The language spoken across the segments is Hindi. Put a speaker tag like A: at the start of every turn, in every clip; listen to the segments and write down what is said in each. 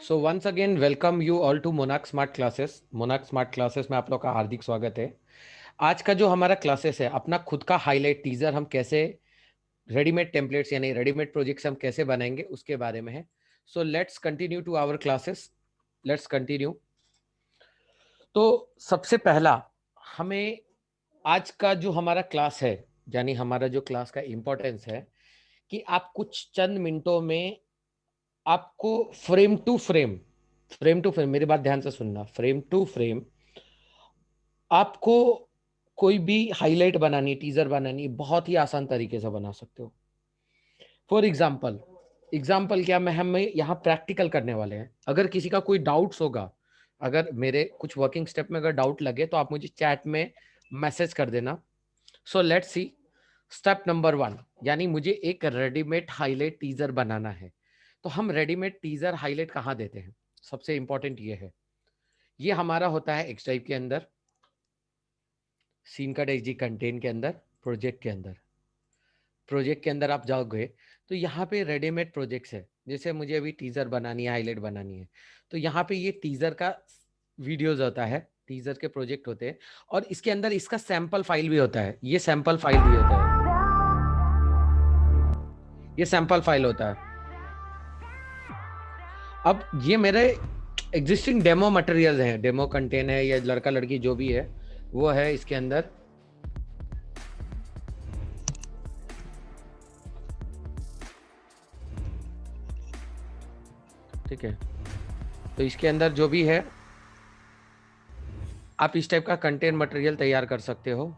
A: So once again welcome you all to Monak smart classes. Monak smart classes में आप लोग का हार्दिक स्वागत है। आज का जो हमारा क्लासेस है, अपना खुद का हाईलाइट टीजर हम कैसे रेडीमेड टेम्पलेट्स यानी रेडीमेड प्रोजेक्ट्स हम कैसे बनाएंगे उसके बारे में है। So let's continue to our classes. Let's continue. तो सबसे पहला हमें आज का जो हमारा क्लास है, यानी हमारा जो क्लास का इम्पोर्टेंस है कि आप कुछ चंद मिनटों में आपको फ्रेम टू फ्रेम मेरी बात ध्यान से सुनना, फ्रेम टू फ्रेम आपको कोई भी हाईलाइट बनानी, टीजर बनानी बहुत ही आसान तरीके से बना सकते हो। फॉर एग्जाम्पल क्या, मैं हमें यहाँ प्रैक्टिकल करने वाले हैं। अगर किसी का कोई डाउट्स होगा, अगर मेरे कुछ वर्किंग स्टेप में अगर डाउट लगे तो आप मुझे चैट में मैसेज कर देना। So let's see step number 1, यानी मुझे एक रेडीमेड हाईलाइट टीजर बनाना है। तो हम रेडीमेड टीजर हाईलाइट कहाँ देते हैं? सबसे इंपॉर्टेंट ये है, ये हमारा होता है एक्स ड्राइव के अंदर, सीन कट एचडी कंटेंट के अंदर, प्रोजेक्ट के अंदर आप जाओगे तो यहाँ पे रेडीमेड प्रोजेक्ट्स है। जैसे मुझे अभी टीजर बनानी है, हाईलाइट बनानी है, तो यहाँ पे ये टीजर का वीडियोज होता है, टीजर के प्रोजेक्ट होते हैं, और इसके अंदर इसका सैंपल फाइल भी होता है। ये सैंपल फाइल भी होता है, ये सैंपल फाइल होता है। अब ये मेरे एग्जिस्टिंग डेमो मटेरियल है, डेमो कंटेंट है, या लड़का लड़की जो भी है वो है इसके अंदर। ठीक है, तो इसके अंदर जो भी है आप इस टाइप का कंटेंट मटेरियल तैयार कर सकते हो।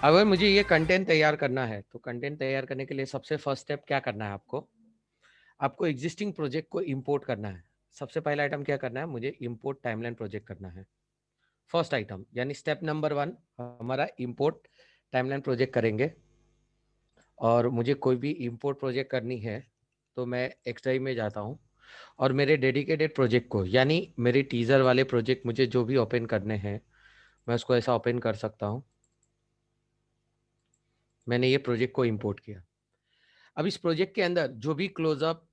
A: अगर मुझे ये कंटेंट तैयार करना है तो कंटेंट तैयार करने के लिए सबसे फर्स्ट स्टेप क्या करना है? आपको आपको एग्जिस्टिंग प्रोजेक्ट को इंपोर्ट करना है। सबसे पहला आइटम क्या करना है? मुझे इंपोर्ट टाइमलाइन प्रोजेक्ट करना है। फर्स्ट आइटम यानी स्टेप नंबर 1 हमारा इंपोर्ट टाइमलाइन प्रोजेक्ट करेंगे। और मुझे कोई भी इंपोर्ट प्रोजेक्ट करनी है तो मैं एक्स ड्राइव में जाता हूँ और मेरे डेडिकेटेड प्रोजेक्ट को, यानी मेरे टीजर वाले प्रोजेक्ट मुझे जो भी ओपन करने हैं मैं उसको ऐसा ओपन कर सकता हूँ। मैंने ये प्रोजेक्ट को इंपोर्ट किया। अब इस प्रोजेक्ट के अंदर जो भी क्लोजअप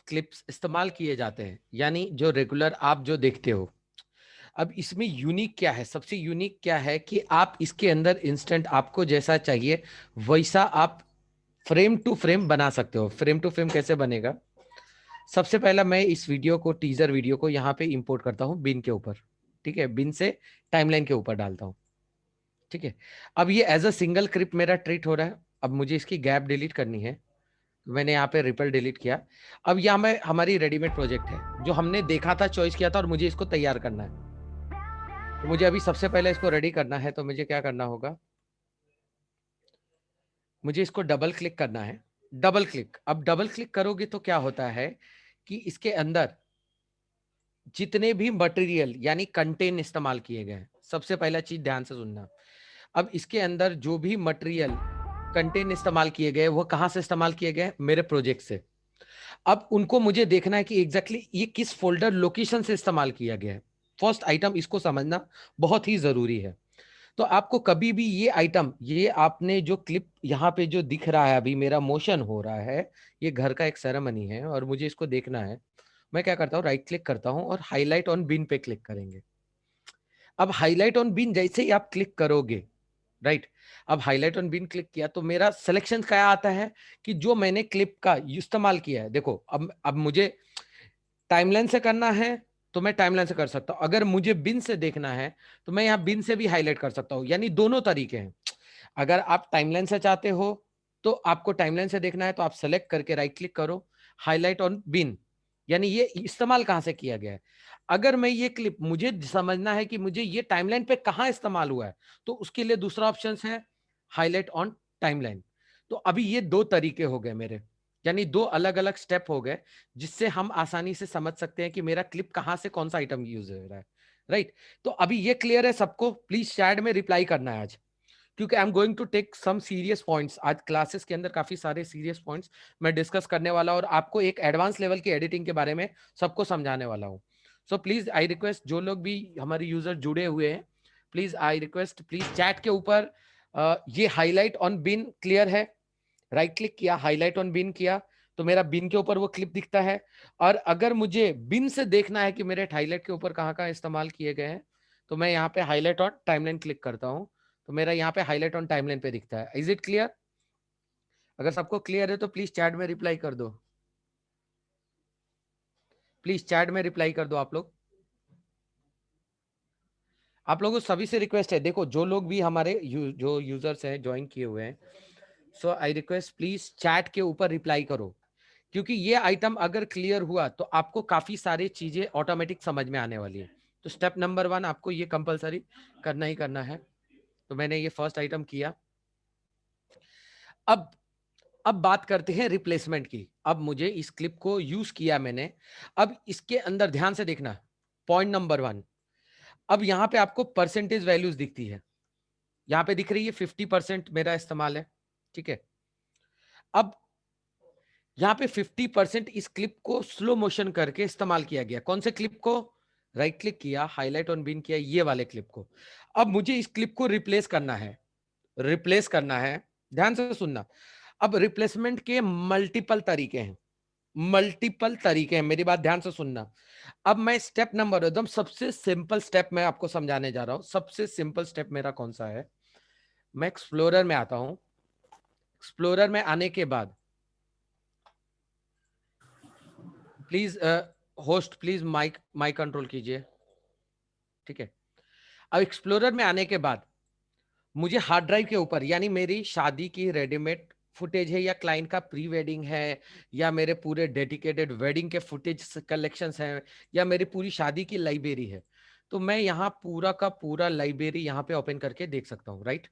A: क्लिप्स इस्तेमाल किए जाते हैं, यानी जो रेगुलर आप जो देखते हो, अब इसमें यूनिक क्या है? सबसे यूनिक क्या है कि आप इसके अंदर इंस्टेंट आपको जैसा चाहिए वैसा आप फ्रेम टू फ्रेम बना सकते हो। फ्रेम टू फ्रेम कैसे बनेगा? सबसे पहला मैं इस वीडियो को, टीजर वीडियो को यहाँ पे इंपोर्ट करता हूँ बिन के ऊपर। ठीक है, बिन से टाइमलाइन के ऊपर डालता हूँ। ठीक है, अब ये एज अ सिंगल क्लिप मेरा ट्रीट हो रहा है। अब मुझे इसकी गैप डिलीट करनी है, मैंने यहाँ पे रिपल डिलीट किया। अब यहाँ में हमारी रेडीमेड प्रोजेक्ट है जो हमने देखा था, चॉइस किया था, और मुझे इसको तैयार करना है। तो मुझे अभी सबसे पहले इसको रेडी करना है, तो मुझे क्या करना होगा? मुझे इसको डबल क्लिक करना है। डबल क्लिक, अब डबल क्लिक करोगे तो क्या होता है कि इसके अंदर जितने भी मटेरियल यानी कंटेंट इस्तेमाल किए गए हैं, सबसे पहला चीज ध्यान से सुनना। अब इसके अंदर जो भी मटेरियल कंटेंट इस्तेमाल किए गए वो कहां से इस्तेमाल किए गए? मेरे प्रोजेक्ट से। अब उनको मुझे देखना है कि एग्जैक्टली ये किस फोल्डर लोकेशन से इस्तेमाल किया गया है। फर्स्ट आइटम इसको समझना बहुत ही जरूरी है। तो आपको कभी भी ये आइटम, ये आपने जो क्लिप यहाँ पे जो दिख रहा है, अभी मेरा मोशन हो रहा है, ये घर का एक सेरेमनी है और मुझे इसको देखना है। मैं क्या करता हूँ? राइट क्लिक करता हूँ और हाईलाइट ऑन बिन पे क्लिक करेंगे। अब हाईलाइट ऑन बिन जैसे ही आप क्लिक करोगे, राइट, अब हाईलाइट ऑन बिन क्लिक किया तो मेरा सिलेक्शन क्या आता है कि जो मैंने क्लिप का इस्तेमाल किया है। देखो, अब मुझे टाइमलाइन से करना है तो मैं टाइमलाइन से कर सकता हूं, अगर मुझे बिन से देखना है तो मैं यहाँ बिन से भी हाईलाइट कर सकता हूँ। यानी दोनों तरीके हैं। अगर आप टाइमलाइन से चाहते हो तो आपको टाइमलाइन से देखना है तो आप सेलेक्ट करके राइट क्लिक करो, हाईलाइट ऑन बिन, यानी ये इस्तेमाल कहां से किया गया है। अगर मैं ये क्लिप, मुझे समझना है कि मुझे ये टाइमलाइन पे कहां इस्तेमाल हुआ है, तो उसके लिए दूसरा ऑप्शन है हाईलाइट ऑन टाइमलाइन। तो अभी ये दो तरीके हो गए मेरे, यानी दो अलग अलग स्टेप हो गए जिससे हम आसानी से समझ सकते हैं कि मेरा क्लिप कहां से कौन सा आइटम यूज हो रहा है। राइट, तो अभी ये क्लियर है सबको? प्लीज चैट में रिप्लाई करना है आज, क्योंकि I am going to take some serious points. आज क्लासेस के अंदर काफी सारे सीरियस पॉइंट्स मैं डिस्कस करने वाला हूं और आपको एक एडवांस लेवल की एडिटिंग के बारे में सबको समझाने वाला हूं। सो प्लीज आई रिक्वेस्ट जो लोग भी हमारे यूजर जुड़े हुए हैं, please I request, please chat के ऊपर ये हाईलाइट ऑन बिन क्लियर है, राइट क्लिक किया, हाईलाइट ऑन बिन किया तो मेरा बिन के ऊपर वो क्लिप दिखता है। और अगर मुझे बिन से देखना है कि मेरे हाईलाइट के ऊपर कहाँ कहाँ इस्तेमाल किए गए हैं, तो मैं यहाँ पे हाईलाइट ऑन टाइमलाइन क्लिक करता हूँ, तो मेरा यहाँ पे हाईलाइट ऑन टाइमलाइन पे दिखता है। Is it clear? अगर सबको क्लियर है तो प्लीज चैट में रिप्लाई कर दो, प्लीज चैट में रिप्लाई कर दो आप लोग। आप लोगों सभी से रिक्वेस्ट है, देखो जो लोग भी हमारे जो यूजर्स हैं ज्वाइन किए हुए हैं, सो आई रिक्वेस्ट प्लीज चैट के ऊपर रिप्लाई करो, क्योंकि ये आइटम अगर क्लियर हुआ तो आपको काफी सारी चीजें ऑटोमेटिक समझ में आने वाली है। तो स्टेप नंबर 1 आपको ये कंपलसरी करना ही करना है। तो मैंने ये फर्स्ट आइटम किया। अब बात करते हैं रिप्लेसमेंट की। अब मुझे इस क्लिप को यूज किया मैंने, अब इसके अंदर ध्यान से देखना, पॉइंट नंबर 1, अब यहाँ पे आपको परसेंटेज वैल्यूज दिखती है, यहाँ पे दिख रही है 50% मेरा इस्तेमाल है, ठीक है। अब यहाँ पे 50% इस क्लिप को स्लो मोशन करके इस्तेमाल किया गया। कौन से क्लिप को? राइट क्लिक किया, हाईलाइट ऑन बिन किया, ये वाले क्लिप को। अब मुझे इस क्लिप को रिप्लेस करना है, रिप्लेस करना है, ध्यान से सुनना। अब रिप्लेसमेंट के मल्टीपल तरीके हैं, मल्टीपल तरीके हैं, मेरी बात ध्यान से सुनना। अब मैं स्टेप नंबर, एकदम सबसे सिंपल स्टेप मैं आपको समझाने जा रहा हूं। सबसे सिंपल स्टेप मेरा कौन सा है? मैं एक्सप्लोरर में आता हूं, एक्सप्लोरर में आने के बाद please host please mic mic control कीजिए, ठीक है। अब एक्सप्लोरर में आने के बाद मुझे हार्ड ड्राइव के ऊपर, यानी मेरी शादी की रेडीमेड फुटेज है, या क्लाइंट का प्री वेडिंग है, या मेरे पूरे डेडिकेटेड वेडिंग के फुटेज कलेक्शंस हैं, या मेरी पूरी शादी की लाइब्रेरी है, तो मैं यहाँ पूरा का पूरा लाइब्रेरी यहाँ पे ओपन करके देख सकता हूँ, राइट।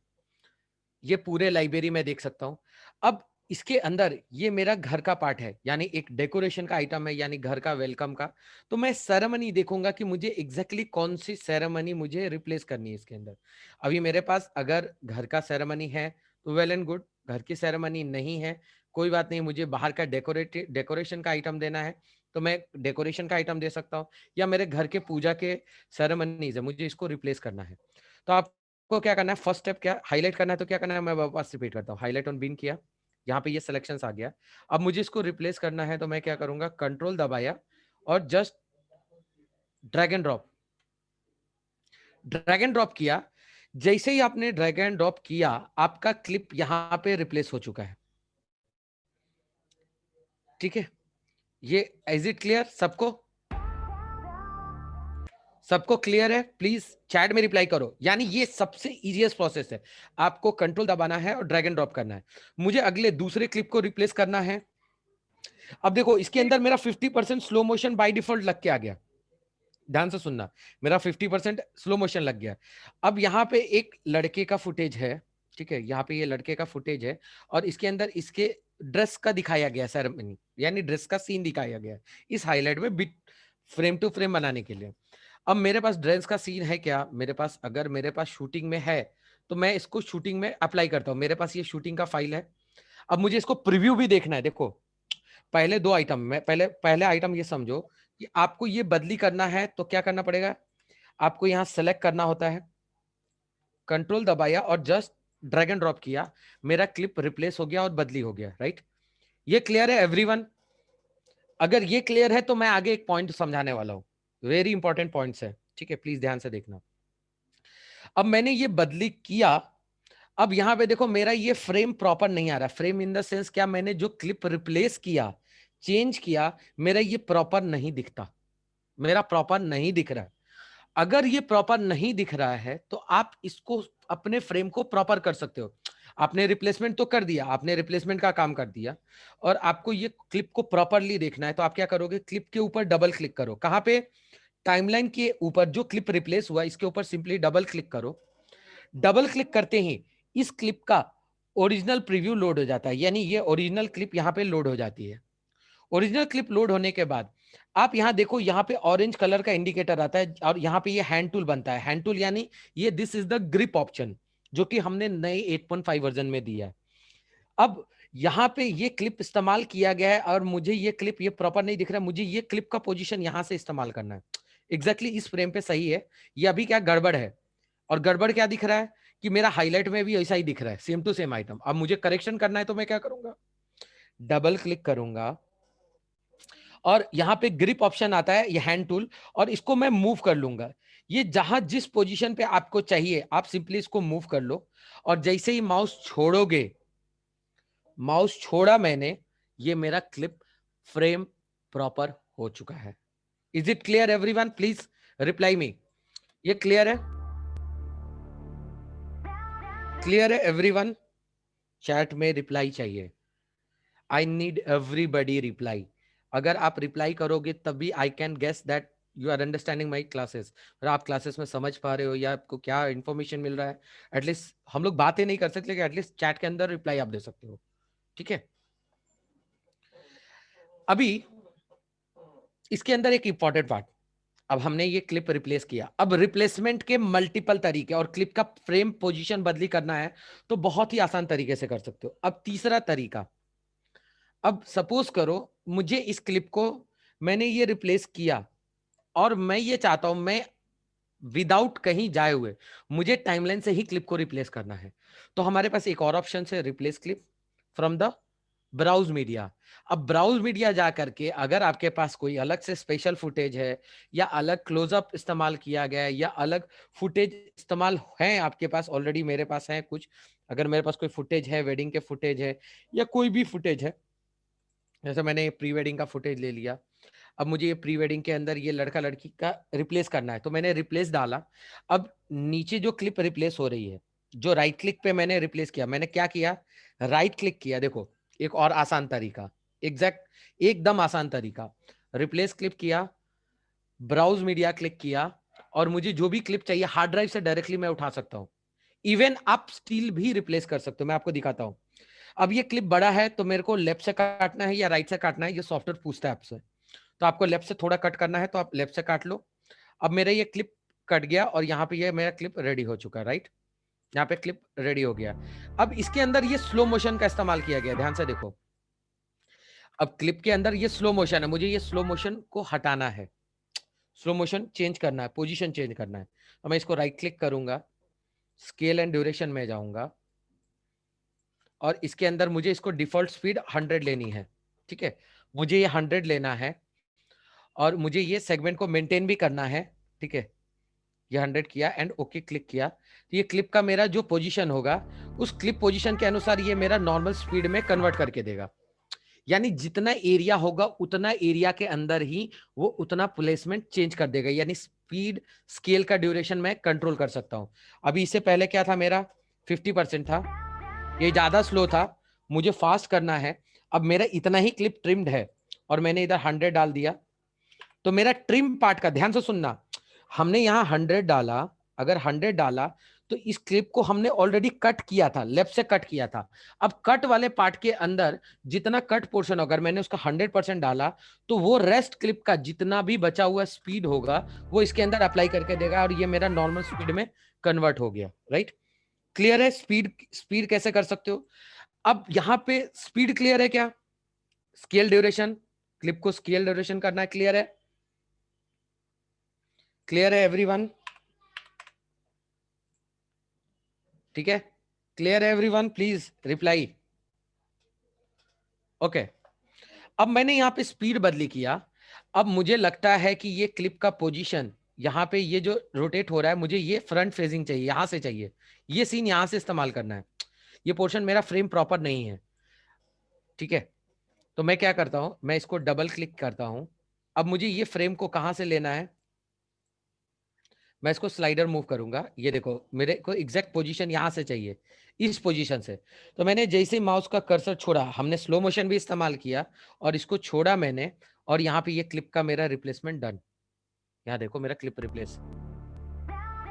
A: ये पूरे लाइब्रेरी में देख सकता हूं। अब इसके अंदर ये मेरा घर का पार्ट है, यानी एक डेकोरेशन का आइटम है, यानी घर का वेलकम का। तो मैं सेरेमनी देखूंगा कि मुझे एग्जैक्टली कौन सी सेरेमनी मुझे रिप्लेस करनी है इसके अंदर। अभी मेरे पास अगर घर का सेरेमनी है तो वेल एंड गुड, घर की सेरेमनी नहीं है कोई बात नहीं, मुझे बाहर का डेकोरेशन का आइटम देना है तो मैं डेकोरेशन का आइटम दे सकता हूँ, या मेरे घर के पूजा के सेरेमनीज है, मुझे इसको रिप्लेस करना है। तो आप को क्या करना है, फर्स्ट स्टेप क्या, हाईलाइट करना है, तो क्या करना है, मैं वापस रिपीट करता हूँ, हाईलाइट ऑन बिन किया, यहाँ पे ये सिलेक्शंस आ गया। अब मुझे इसको रिप्लेस करना है तो मैं क्या करूंगा, कंट्रोल दबाया और just drag and drop, drag and drop किया। जैसे ही आपने ड्रैग एंड ड्रॉप किया, आपका क्लिप यहाँ पे रिप्लेस हो चुका है, ठीक है। ये इज इट क्लियर सबको? सबको क्लियर है? प्लीज चैट में रिप्लाई करो। यानी ये सबसे इजीएस्ट प्रोसेस है, आपको कंट्रोल दबाना है और ड्रैग एंड ड्रॉप करना है। मुझे अगले दूसरे क्लिप को रिप्लेस करना है। अब देखो इसके अंदर मेरा 50% स्लो मोशन बाय डिफॉल्ट लग के आ गया, ध्यान से सुनना, मेरा 50% स्लो मोशन लग गया। अब यहाँ पे एक लड़के का फुटेज है, ठीक है, यहाँ पे ये लड़के का फुटेज है और इसके अंदर इसके ड्रेस का दिखाया गया सेरेमनी, यानी ड्रेस का सीन दिखाया गया इस हाईलाइट में बिट फ्रेम टू फ्रेम बनाने के लिए। अब मेरे पास ड्रेस का सीन है क्या, मेरे पास अगर मेरे पास शूटिंग में है तो मैं इसको शूटिंग में अप्लाई करता हूँ, मेरे पास ये शूटिंग का फाइल है। अब मुझे इसको प्रीव्यू भी देखना है। देखो पहले दो आइटम में, पहले आइटम ये समझो कि आपको ये बदली करना है तो क्या करना पड़ेगा, आपको यहां सेलेक्ट करना होता है, कंट्रोल दबाया और जस्ट ड्रैग एंड ड्रॉप किया, मेरा क्लिप रिप्लेस हो गया और बदली हो गया, राइट। ये क्लियर है एवरीवन? अगर ये क्लियर है तो मैं आगे एक पॉइंट समझाने वाला हूं, वेरी इंपॉर्टेंट पॉइंट्स है, ठीक है, प्लीज ध्यान से देखना। अब मैंने ये बदली किया, अब यहां पे देखो मेरा ये फ्रेम प्रॉपर नहीं आ रहा, फ्रेम इन द सेंस क्या, मैंने जो क्लिप रिप्लेस किया, चेंज किया, मेरा ये प्रॉपर नहीं दिखता, मेरा प्रॉपर नहीं दिख रहा है। अगर ये प्रॉपर नहीं दिख रहा है तो आप इसको अपने फ्रेम को प्रॉपर कर सकते हो। आपने रिप्लेसमेंट तो कर दिया, आपने रिप्लेसमेंट का काम कर दिया और आपको ये क्लिप को प्रॉपरली देखना है तो आप क्या करोगे, क्लिप के ऊपर डबल क्लिक करो, कहां पे, टाइमलाइन के ऊपर जो क्लिप रिप्लेस हुआ इसके ऊपर सिंपली डबल क्लिक करो। डबल क्लिक करते ही इस क्लिप का ओरिजिनल प्रीव्यू लोड हो जाता है, यानी ये ओरिजिनल क्लिप यहां पे लोड हो जाती है। ओरिजिनल क्लिप लोड होने के बाद आप यहां देखो, यहां पे ऑरेंज कलर का इंडिकेटर आता है और यहां पे ये हैंड टूल बनता है, हैंड टूल यानी ये this is the grip option जो कि हमने नए 8.5 वर्जन में दिया है। अब यहां पे ये क्लिप इस्तेमाल किया गया है और मुझे ये क्लिप ये प्रॉपर नहीं दिख रहा है, मुझे ये क्लिप का पोजीशन यहां से इस्तेमाल करना है, एग्जैक्टली इस फ्रेम पे सही है, ये अभी क्या गड़बड़ है, और गड़बड़ क्या दिख रहा है कि मेरा हाईलाइट में भी ऐसा ही दिख रहा है, सेम टू सेम आइटम। अब मुझे करेक्शन करना है तो मैं क्या करूंगा, डबल क्लिक करूंगा और यहां पे ग्रिप ऑप्शन आता है, ये हैंड टूल, और इसको मैं मूव कर लूंगा। ये जहां जिस पोजीशन पे आपको चाहिए आप सिंपली इसको मूव कर लो, और जैसे ही माउस छोड़ोगे, माउस छोड़ा मैंने, ये मेरा क्लिप फ्रेम प्रॉपर हो चुका है। Is it clear everyone? Please reply me. ये क्लियर है? क्लियर है एवरीवन? चैट में रिप्लाई चाहिए। I need everybody reply. अगर आप रिप्लाई करोगे तभी I can guess that you are understanding my classes, और आप क्लासेस में समझ पा रहे हो या आपको क्या इंफॉर्मेशन मिल रहा है। एटलीस्ट हम लोग बातें नहीं कर सकते, लेकिन एटलीस्ट चैट के अंदर रिप्लाई आप दे सकते हो। ठीक है, अभी इसके अंदर एक इंपॉर्टेंट पार्ट, अब हमने ये क्लिप रिप्लेस किया, अब रिप्लेसमेंट के मल्टीपल तरीके, और क्लिप का फ्रेम पोजीशन बदली करना है तो बहुत ही आसान तरीके से कर सकते हो। अब तीसरा तरीका, अब सपोज करो मुझे इस क्लिप को मैंने ये रिप्लेस किया, और मैं ये चाहता हूं मैं विदाउट कहीं जाए हुए मुझे टाइमलाइन से ही क्लिप को रिप्लेस करना है, तो हमारे पास एक और ऑप्शन है, replace clip from the browse media. अब ब्राउज मीडिया जा करके अगर आपके पास कोई अलग से स्पेशल फुटेज है, या अलग क्लोजअप इस्तेमाल किया गया है, या अलग फुटेज इस्तेमाल है आपके पास, ऑलरेडी मेरे पास है कुछ, अगर मेरे पास कोई फुटेज है, वेडिंग के फुटेज है या कोई भी फुटेज है, जैसे मैंने प्री वेडिंग का फुटेज ले लिया, अब मुझे ये प्री वेडिंग के अंदर ये लड़का लड़की का रिप्लेस करना है, तो मैंने रिप्लेस डाला। अब नीचे जो क्लिप रिप्लेस हो रही है, जो राइट क्लिक पे मैंने रिप्लेस किया, मैंने क्या किया, राइट क्लिक किया। देखो एक और आसान तरीका, एग्जैक्ट एकदम आसान तरीका, रिप्लेस क्लिप किया, ब्राउज मीडिया क्लिक किया, और मुझे जो भी क्लिप चाहिए हार्ड ड्राइव से डायरेक्टली मैं उठा सकता हूं। इवन आप स्टील भी रिप्लेस कर सकते हो, मैं आपको दिखाता हूं। अब ये क्लिप बड़ा है तो मेरे को लेफ्ट से काटना है या राइट से काटना है, ये सॉफ्टवेयर पूछता है आपसे, तो आपको लेफ्ट से थोड़ा कट करना है तो आप लेफ्ट से काट लो। अब मेरा ये क्लिप कट गया और यहाँ पे ये मेरा क्लिप रेडी हो चुका है, राइट, यहाँ पे क्लिप रेडी हो गया। अब इसके अंदर ये स्लो मोशन का इस्तेमाल किया गया, ध्यान से देखो। अब क्लिप के अंदर ये स्लो मोशन है, मुझे ये स्लो मोशन को हटाना है, स्लो मोशन चेंज करना है, पोजीशन चेंज करना है। तो मैं इसको राइट क्लिक करूंगा, स्केल एंड ड्यूरेशन में जाऊंगा, और इसके अंदर मुझे इसको डिफॉल्ट स्पीड 100 लेनी है। ठीक है, मुझे ये 100 लेना है, और मुझे ये सेगमेंट को मेंटेन भी करना है। ठीक है, ये 100 किया एंड ओके क्लिक किया, तो ये क्लिप का मेरा जो पोजीशन होगा उस क्लिप पोजीशन के अनुसार ये मेरा नॉर्मल स्पीड में कन्वर्ट करके देगा। यानी जितना एरिया होगा उतना एरिया के अंदर ही वो उतना प्लेसमेंट चेंज कर देगा, यानी स्पीड स्केल का ड्यूरेशन मैं कंट्रोल कर सकता हूं। अभी इससे पहले क्या था, मेरा 50% था, ये ज्यादा स्लो था, मुझे फास्ट करना है। अब मेरा इतना ही क्लिप ट्रिम्ड है और मैंने इधर 100 डाल दिया, तो मेरा ट्रिम पार्ट का ध्यान से सुनना, हमने यहां 100 डाला, अगर 100 डाला तो इस क्लिप को हमने ऑलरेडी कट किया था, लेफ्ट से कट किया था। अब कट वाले पार्ट के अंदर जितना कट पोर्शन, अगर मैंने उसका 100% डाला, तो वो रेस्ट क्लिप का जितना भी बचा हुआ स्पीड होगा वो इसके अंदर अप्लाई करके देगा, और ये मेरा नॉर्मल स्पीड में कन्वर्ट हो गया, राइट। क्लियर है स्पीड, स्पीड कैसे कर सकते हो। अब यहां पे स्पीड क्लियर है क्या, स्केल ड्यूरेशन, क्लिप को स्केल ड्यूरेशन करना है, क्लियर है, क्लियर है एवरीवन, ठीक है, क्लियर है एवरीवन, प्लीज रिप्लाई। ओके, अब मैंने यहां पे स्पीड बदली किया, अब मुझे लगता है कि ये क्लिप का पोजीशन यहां पे ये जो रोटेट हो रहा है, मुझे ये फ्रंट फेजिंग चाहिए, यहां से चाहिए, ये सीन यहां से इस्तेमाल करना है, ये पोर्शन मेरा फ्रेम प्रॉपर नहीं है। ठीक है, तो मैं क्या करता हूं, मैं इसको डबल क्लिक करता हूं। अब मुझे ये फ्रेम को कहां से लेना है, मैं इसको स्लाइडर मूव करूंगा, ये देखो मेरे को एग्जैक्ट पोजीशन यहां से चाहिए, इस पोजीशन से। तो मैंने जैसे ही माउस का कर्सर छोड़ा, हमने स्लो मोशन भी इस्तेमाल किया, और इसको छोड़ा मैंने, और यहाँ पे ये क्लिप का मेरा रिप्लेसमेंट डन। यहाँ देखो मेरा क्लिप रिप्लेस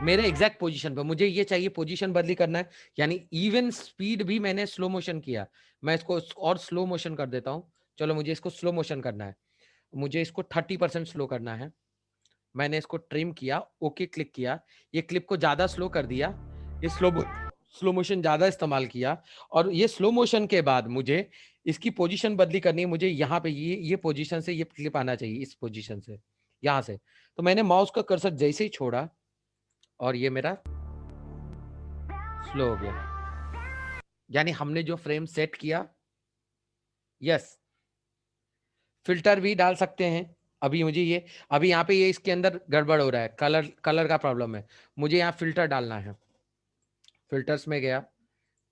A: मेरे एग्जैक्ट पोजीशन पे, मुझे ये चाहिए पोजीशन बदली करना है, यानी इवन स्पीड भी मैंने स्लो मोशन किया, मैं इसको और स्लो मोशन कर देता हूँ। चलो मुझे इसको स्लो मोशन करना है, मुझे इसको 30% स्लो करना है, मैंने इसको ट्रिम किया, ओके क्लिक किया, ये क्लिप को ज्यादा स्लो कर दिया, ये स्लो मोशन ज्यादा इस्तेमाल किया, और ये स्लो मोशन के बाद मुझे इसकी पोजीशन बदली करनी है, मुझे यहाँ पे ये पोजीशन से ये क्लिप आना चाहिए, इस पोजीशन से, यहाँ से। तो मैंने माउस का कर्सर जैसे ही छोड़ा और ये मेरा स्लो हो गया, यानी हमने जो फ्रेम सेट किया। यस, फिल्टर भी डाल सकते हैं। अभी मुझे ये, अभी यहाँ पे ये इसके अंदर गड़बड़ हो रहा है, कलर का प्रॉब्लम है, मुझे यहाँ फिल्टर डालना है। फिल्टर्स में गया,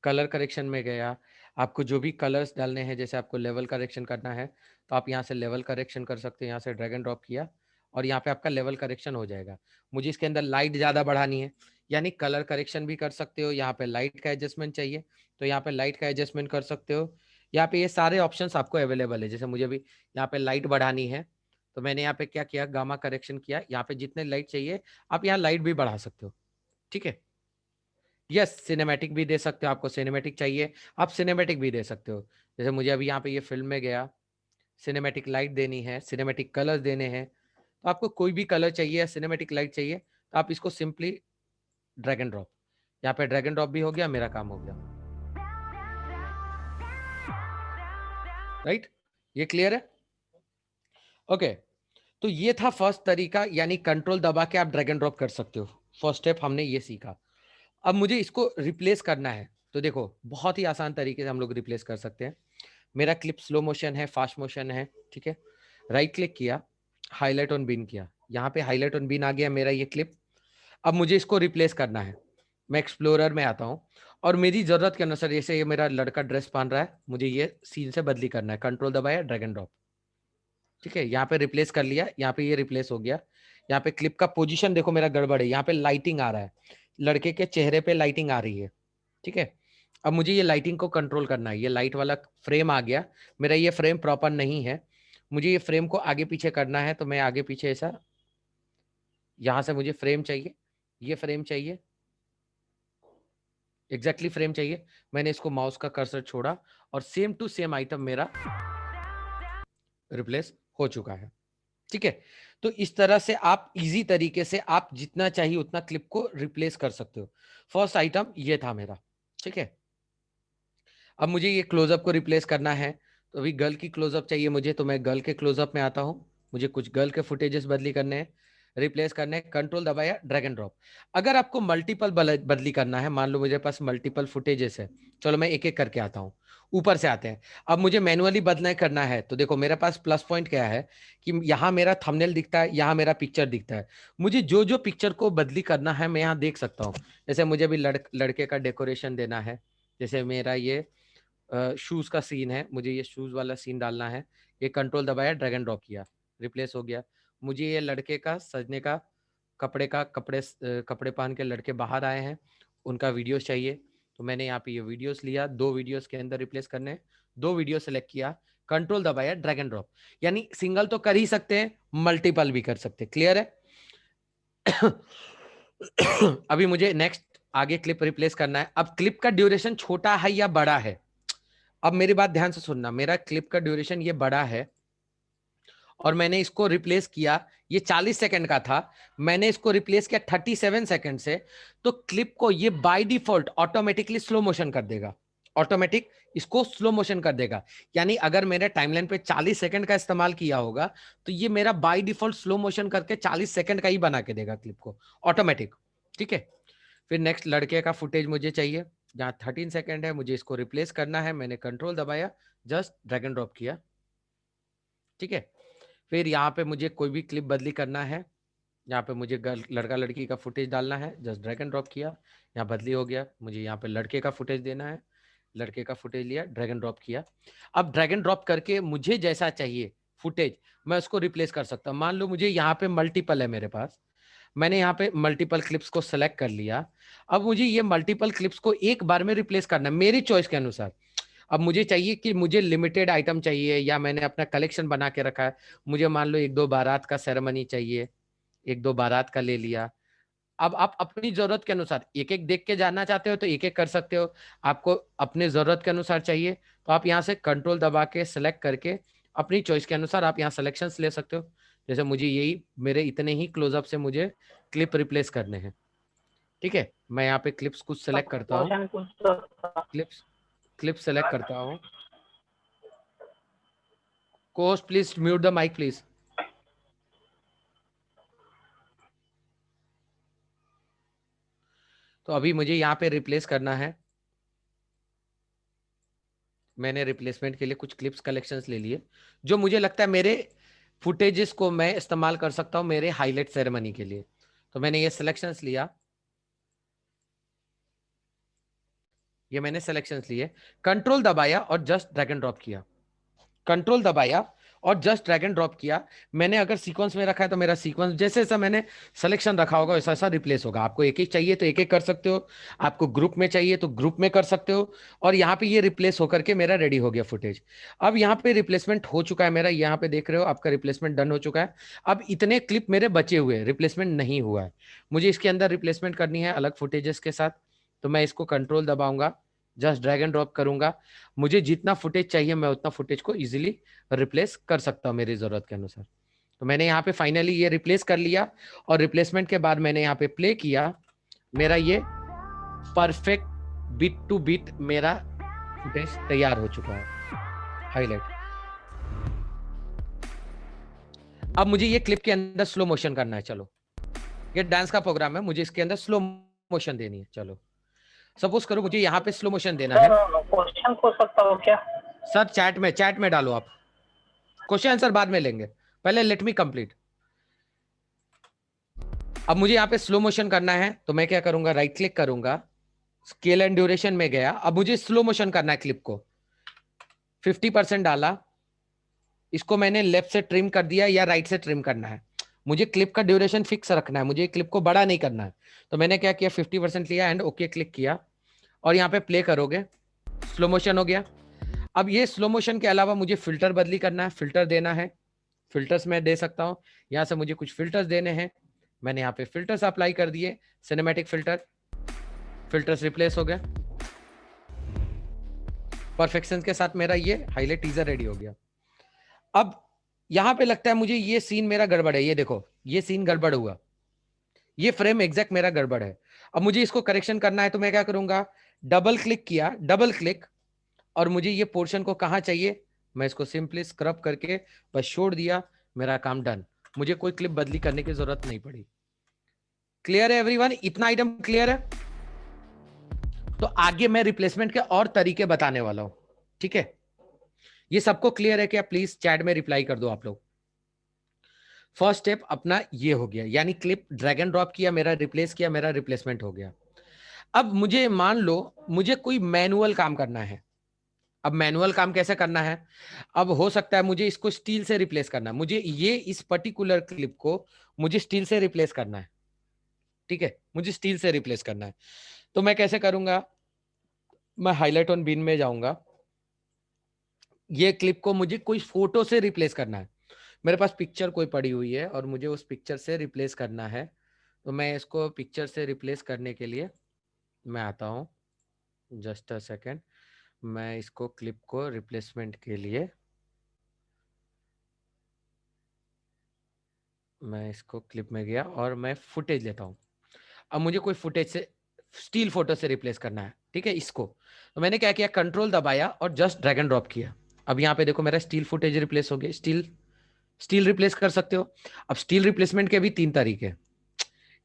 A: कलर करेक्शन में गया, आपको जो भी कलर्स डालने हैं, जैसे आपको लेवल करेक्शन करना है तो आप यहाँ से लेवल करेक्शन कर सकते हैं, यहाँ से ड्रैग एंड ड्रॉप किया और यहाँ पे आपका लेवल करेक्शन हो जाएगा। मुझे इसके अंदर लाइट ज़्यादा बढ़ानी है, यानी कलर करेक्शन भी कर सकते हो। यहाँ पे लाइट का एडजस्टमेंट चाहिए तो यहाँ पे लाइट का एडजस्टमेंट कर सकते हो। यहाँ पे ये सारे ऑप्शंस आपको अवेलेबल है। जैसे मुझे भी यहाँ पे लाइट बढ़ानी है तो मैंने यहाँ पे क्या किया, गामा करेक्शन किया। यहाँ पे जितने लाइट चाहिए आप यहाँ लाइट भी बढ़ा सकते हो, ठीक है। यस, सिनेमैटिक भी दे सकते हो, आपको सिनेमैटिक चाहिए आप सिनेमैटिक भी दे सकते हो। जैसे मुझे अभी यहाँ पे ये फिल्म में गया, सिनेमैटिक लाइट देनी है, सिनेमैटिक कलर्स देने हैं, तो आपको कोई भी कलर चाहिए या सिनेमैटिक लाइट चाहिए तो आप इसको सिंपली ड्रैग एंड ड्रॉप, यहाँ पे ड्रैग एंड ड्रॉप भी हो गया, मेरा काम हो गया। राइट, ये क्लियर है? ओके, तो ये था फर्स्ट तरीका, यानी कंट्रोल दबा के आप ड्रैग एंड ड्रॉप कर सकते हो। फर्स्ट स्टेप हमने ये सीखा। अब मुझे इसको रिप्लेस करना है, तो देखो बहुत ही आसान तरीके से हम लोग रिप्लेस कर सकते हैं। मेरा क्लिप स्लो मोशन है, फास्ट मोशन है, ठीक है। राइट क्लिक किया, हाईलाइट ऑन बीन किया, यहाँ पे हाईलाइट ऑन बीन आ गया मेरा ये क्लिप। अब मुझे इसको रिप्लेस करना है। मैं एक्सप्लोरर में आता हूँ और मेरी जरूरत के अनुसार, जैसे ये मेरा लड़का ड्रेस पहन रहा है, मुझे ये सीन से बदली करना है, कंट्रोल दबाया, ड्रैग एंड ड्रॉप, ठीक है। यहाँ पे रिप्लेस कर लिया, यहाँ पे ये रिप्लेस हो गया। यहाँ पे क्लिप का पोजीशन देखो मेरा गड़बड़ है, यहाँ पे लाइटिंग आ रहा है, लड़के के चेहरे पे लाइटिंग आ रही है, ठीक है। अब मुझे ये लाइटिंग को कंट्रोल करना है। ये लाइट वाला फ्रेम आ गया, मेरा ये फ्रेम प्रॉपर नहीं है, मुझे ये फ्रेम को आगे पीछे करना है। तो मैं आगे पीछे ऐसा, यहाँ से मुझे फ्रेम चाहिए, ये फ्रेम चाहिए, एग्जैक्टली फ्रेम चाहिए। मैंने इसको माउस का कर्सर छोड़ा और सेम टू सेम आइटम मेरा रिप्लेस हो चुका है, ठीक है। तो इस तरह से आप इजी तरीके से आप जितना चाहिए उतना क्लिप को रिप्लेस कर सकते हो। फर्स्ट आइटम ये था मेरा, ठीक है। अब मुझे ये क्लोजअप को रिप्लेस करना है, तो अभी गर्ल की क्लोजअप चाहिए मुझे, तो मैं गर्ल के क्लोजअप में आता हूँ। मुझे कुछ गर्ल के फुटेजेस बदली करने हैं, रिप्लेस करने हैं, कंट्रोल दबाया, ड्रैग एंड ड्रॉप। अगर आपको मल्टीपल बदली करना है, मान लो मुझे पास मल्टीपल फुटेजेस है, चलो मैं एक एक करके आता हूँ, ऊपर से आते हैं। अब मुझे मैनुअली बदलना करना है, तो देखो मेरे पास प्लस पॉइंट क्या है कि यहाँ मेरा थंबनेल दिखता है, यहाँ मेरा पिक्चर दिखता है। मुझे जो जो पिक्चर को बदली करना है मैं यहाँ देख सकता हूँ। जैसे मुझे भी लड़के का डेकोरेशन देना है, जैसे मेरा ये शूज का सीन है, मुझे ये शूज वाला सीन डालना है। ये कंट्रोल दबाया, ड्रैग एंड ड्रॉप किया, रिप्लेस हो गया। मुझे ये लड़के का सजने का कपड़े पहन के लड़के बाहर आए हैं, उनका वीडियोस चाहिए, तो मैंने यहाँ पे ये वीडियोस लिया, 2 वीडियोस के अंदर रिप्लेस करने हैं, 2 वीडियो सेलेक्ट किया, कंट्रोल दबाया, ड्रैग एंड ड्रॉप। यानी सिंगल तो कर ही सकते हैं, मल्टीपल भी कर सकते हैं। क्लियर है? अभी मुझे नेक्स्ट आगे क्लिप रिप्लेस करना है। अब क्लिप का ड्यूरेशन छोटा है या बड़ा है? अब मेरी बात ध्यान से सुनना, मेरा क्लिप का ड्यूरेशन ये बड़ा है और मैंने इसको रिप्लेस किया, ये 40 सेकंड का था, मैंने इसको रिप्लेस किया 37 सेकंड से, तो क्लिप को ये by default automatically slow motion कर देगा, ऑटोमेटिक इसको स्लो मोशन कर देगा। यानी अगर मेरे टाइमलाइन पे 40 सेकंड का इस्तेमाल किया होगा तो ये मेरा बाय डिफॉल्ट स्लो मोशन करके 40 सेकंड का ही बना के देगा क्लिप को, ऑटोमेटिक, ठीक है। फिर नेक्स्ट लड़के का फुटेज मुझे चाहिए, जहाँ 13 सेकंड है, मुझे इसको रिप्लेस करना है, मैंने कंट्रोल दबाया, जस्ट ड्रैग एंड ड्रॉप किया, ठीक है। फिर यहाँ पे मुझे कोई भी क्लिप बदली करना है, यहाँ पे मुझे लड़का लड़की का फुटेज डालना है, जस्ट ड्रैग एंड ड्रॉप किया, यहाँ बदली हो गया। मुझे यहाँ पे लड़के का फुटेज देना है, लड़के का फुटेज लिया, ड्रैग एंड ड्रॉप किया। अब ड्रैग एंड ड्रॉप करके मुझे जैसा चाहिए फुटेज मैं उसको रिप्लेस कर सकता हूँ। मान लो मुझे यहाँ पे मल्टीपल है मेरे पास, मैंने यहाँ पे मल्टीपल क्लिप्स को सेलेक्ट कर लिया। अब मुझे ये मल्टीपल क्लिप्स को एक बार में रिप्लेस करना है मेरी चॉइस के अनुसार। अब मुझे चाहिए कि मुझे लिमिटेड आइटम चाहिए या मैंने अपना कलेक्शन बना के रखा है, मुझे मान लो 1-2 बारात का सेरेमनी चाहिए, 1-2 बारात का ले लिया। अब आप अपनी जरूरत के अनुसार एक एक देख के जानना चाहते हो तो एक एक कर सकते हो, आपको अपने जरूरत के अनुसार चाहिए तो आप यहाँ से कंट्रोल दबा के सिलेक्ट करके अपनी चॉइस के अनुसार आप यहाँ सिलेक्शंस ले सकते हो। जैसे मुझे यही मेरे इतने ही क्लोजअप से मुझे क्लिप रिप्लेस करने हैं, ठीक है। मैं यहाँ पे क्लिप्स कुछ सेलेक्ट करता हूँ, क्लिप्स क्लिप सेलेक्ट करता हूँ। Host please mute the mic please. तो अभी मुझे यहाँ पे रिप्लेस करना है। मैंने रिप्लेसमेंट के लिए कुछ क्लिप्स कलेक्शंस ले लिए जो मुझे लगता है मेरे फुटेजेस को मैं इस्तेमाल कर सकता हूं मेरे हाईलाइट सेरेमनी के लिए। तो मैंने ये सिलेक्शंस लिया, ये मैंने सिलेक्शंस लिए, कंट्रोल दबाया और जस्ट ड्रैग एंड ड्रॉप किया, कंट्रोल दबाया और जस्ट ड्रैग एंड ड्रॉप किया। मैंने अगर सीक्वेंस में रखा है तो मेरा सीक्वेंस जैसे जैसा मैंने सिलेक्शन रखा होगा वैसा वैसा रिप्लेस होगा। आपको एक एक चाहिए तो एक एक कर सकते हो, आपको ग्रुप में चाहिए तो ग्रुप में कर सकते हो। और यहाँ पे ये रिप्लेस होकर के मेरा रेडी हो गया फुटेज। अब यहाँ पे रिप्लेसमेंट हो चुका है मेरा, यहाँ पे देख रहे हो आपका रिप्लेसमेंट डन हो चुका है। अब इतने क्लिप मेरे बचे हुए, रिप्लेसमेंट नहीं हुआ है। मुझे इसके अंदर रिप्लेसमेंट करनी है अलग फुटेजेस के साथ। तो मैं इसको कंट्रोल दबाऊंगा, जस्ट ड्रैग एंड ड्रॉप करूंगा। मुझे जितना फुटेज चाहिए मैं उतना फुटेज को इजीली रिप्लेस कर सकता हूं मेरी जरूरत के अनुसार। तो मैंने यहाँ पे फाइनली ये रिप्लेस कर लिया और रिप्लेसमेंट के बाद मैंने यहाँ पे प्ले किया। मेरा ये परफेक्ट बीट टू बीट मेरा फुटेज तैयार हो चुका है, हाईलाइट। अब मुझे ये क्लिप के अंदर स्लो मोशन करना है। चलो, ये डांस का प्रोग्राम है, मुझे इसके अंदर स्लो मोशन देनी है। चलो सपोज करो मुझे यहाँ पे स्लो मोशन देना है।
B: क्वेश्चन पूछ सकता हूँ क्या
A: सर? चैट में डालो आप, क्वेश्चन आंसर बाद में लेंगे, पहले लेट मी कंप्लीट। अब मुझे यहाँ पे स्लो मोशन करना है तो मैं क्या करूंगा, राइट क्लिक करूंगा, स्केल एंड ड्यूरेशन में गया। अब मुझे स्लो मोशन करना है, क्लिप को 50% डाला, इसको मैंने लेफ्ट से ट्रिम कर दिया या राइट से ट्रिम करना है। मुझे क्लिप का ड्यूरेशन फिक्स रखना है, मुझे क्लिप को बड़ा नहीं करना है। तो मैंने क्या किया, 50% लिया एंड ओके क्लिक किया और यहाँ पे प्ले करोगे, स्लो मोशन हो गया। अब ये स्लो मोशन के अलावा मुझे फिल्टर बदली करना है, फिल्टर देना है। फिल्टर्स में दे सकता हूँ, यहाँ से मुझे कुछ फिल्टर्स देने हैं। मैंने यहाँ पे फिल्टर्स अप्लाई कर दिए, सिनेमैटिक फिल्टर, फिल्टर्स रिप्लेस हो गया। परफेक्शन के साथ मेरा ये हाईलाइट टीजर रेडी हो गया। अब यहां पे लगता है मुझे ये सीन मेरा गड़बड़ है, ये देखो ये सीन गड़बड़ हुआ, ये फ्रेम एग्जैक्ट मेरा गड़बड़ है। अब मुझे इसको करेक्शन करना है तो मैं क्या करूंगा, डबल क्लिक किया, डबल क्लिक, और मुझे ये पोर्शन को कहां चाहिए, मैं इसको सिंपली स्क्रब करके बस छोड़ दिया, मेरा काम डन। मुझे कोई क्लिप बदली करने की जरूरत नहीं पड़ी। क्लियर है एवरीवन? इतना आइटम क्लियर है? तो आगे मैं रिप्लेसमेंट के और तरीके बताने वाला हूं, ठीक है? ये सबको क्लियर है क्या? प्लीज चैट में रिप्लाई कर दो आप लोग। फर्स्ट स्टेप अपना ये हो गया, यानी क्लिप ड्रैग एंड ड्रॉप किया, मेरा रिप्लेस किया, मेरा रिप्लेसमेंट हो गया। अब मुझे मान लो मुझे कोई मैनुअल काम करना है। अब मैनुअल काम कैसे करना है? अब हो सकता है मुझे इसको स्टील से रिप्लेस करना है, मुझे ये इस पर्टिकुलर क्लिप को मुझे स्टील से रिप्लेस करना है, ठीक है? मुझे स्टील से रिप्लेस करना है। तो मैं कैसे करूंगा, मैं हाईलाइट ऑन बीन में जाऊंगा, ये क्लिप को मुझे कोई फोटो से रिप्लेस करना है। मेरे पास पिक्चर कोई पड़ी हुई है और मुझे उस पिक्चर से रिप्लेस करना है। तो मैं इसको पिक्चर से रिप्लेस करने के लिए मैं आता हूँ, जस्ट अ सेकेंड। मैं इसको क्लिप को रिप्लेसमेंट के लिए मैं इसको क्लिप में गया और मैं फुटेज लेता हूँ। अब मुझे कोई फुटेज से स्टील फोटो से रिप्लेस करना है, ठीक है? इसको तो मैंने क्या किया, कंट्रोल दबाया और जस्ट ड्रैग एंड ड्रॉप किया। अब यहाँ पे देखो मेरा स्टील फुटेज रिप्लेस हो गया। स्टील रिप्लेस कर सकते हो। अब स्टील रिप्लेसमेंट के भी 3 तरीके,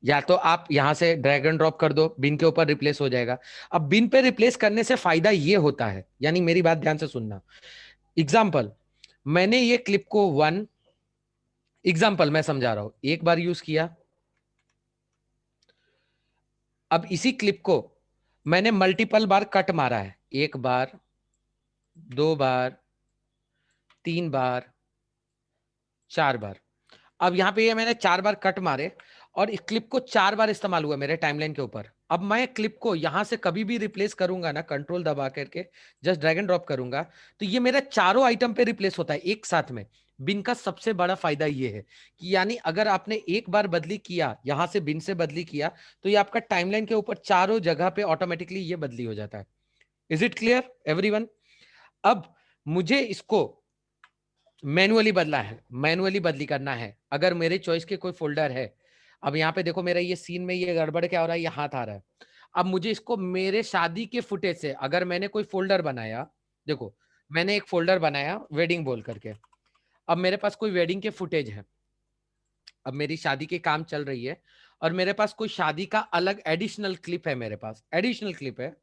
A: या तो आप यहां से ड्रैग एंड ड्रॉप कर दो, बिन के ऊपर रिप्लेस हो जाएगा। अब बिन पे रिप्लेस करने से फायदा ये होता है, यानी मेरी बात ध्यान से सुनना। एग्जाम्पल, मैंने ये क्लिप को एग्जाम्पल मैं समझा रहा हूं, एक बार यूज किया। अब इसी क्लिप को मैंने मल्टीपल बार कट मारा है, 1 बार, 2 बार, 3 बार, 4 बार। अब यहाँ पे ये मैंने 4 बार कट मारे और इस क्लिप को 4 बार इस्तेमाल हुआ मेरे टाइमलाइन के ऊपर। अब मैं क्लिप को यहां से कभी भी रिप्लेस करूंगा ना, कंट्रोल दबा करके जस्ट ड्रैग एंड ड्रॉप करूंगा, तो ये मेरा चारों आइटम पे रिप्लेस होता है एक साथ में। बिन का सबसे बड़ा फायदा ये है कि यानी अगर आपने एक बार बदली किया, यहां से बिन से बदली किया, तो ये आपका टाइमलाइन के ऊपर चारों जगह पे ऑटोमेटिकली ये बदली हो जाता है। Is it clear everyone? अब मुझे इसको मैनुअली मैनुअली बदली करना है। अगर मेरे चॉइस के कोई फोल्डर है, अब यहाँ पे देखो मेरा ये सीन में ये गड़बड़ क्या हो रहा है, ये हाथ आ रहा है। अब मुझे इसको मेरे शादी के फुटेज से, अगर मैंने कोई फोल्डर बनाया, देखो मैंने एक फोल्डर बनाया वेडिंग बोल करके, अब मेरे पास कोई वेडिंग के फुटेज है, अब मेरी शादी की काम चल रही है और मेरे पास कोई शादी का अलग एडिशनल क्लिप है, मेरे पास एडिशनल क्लिप है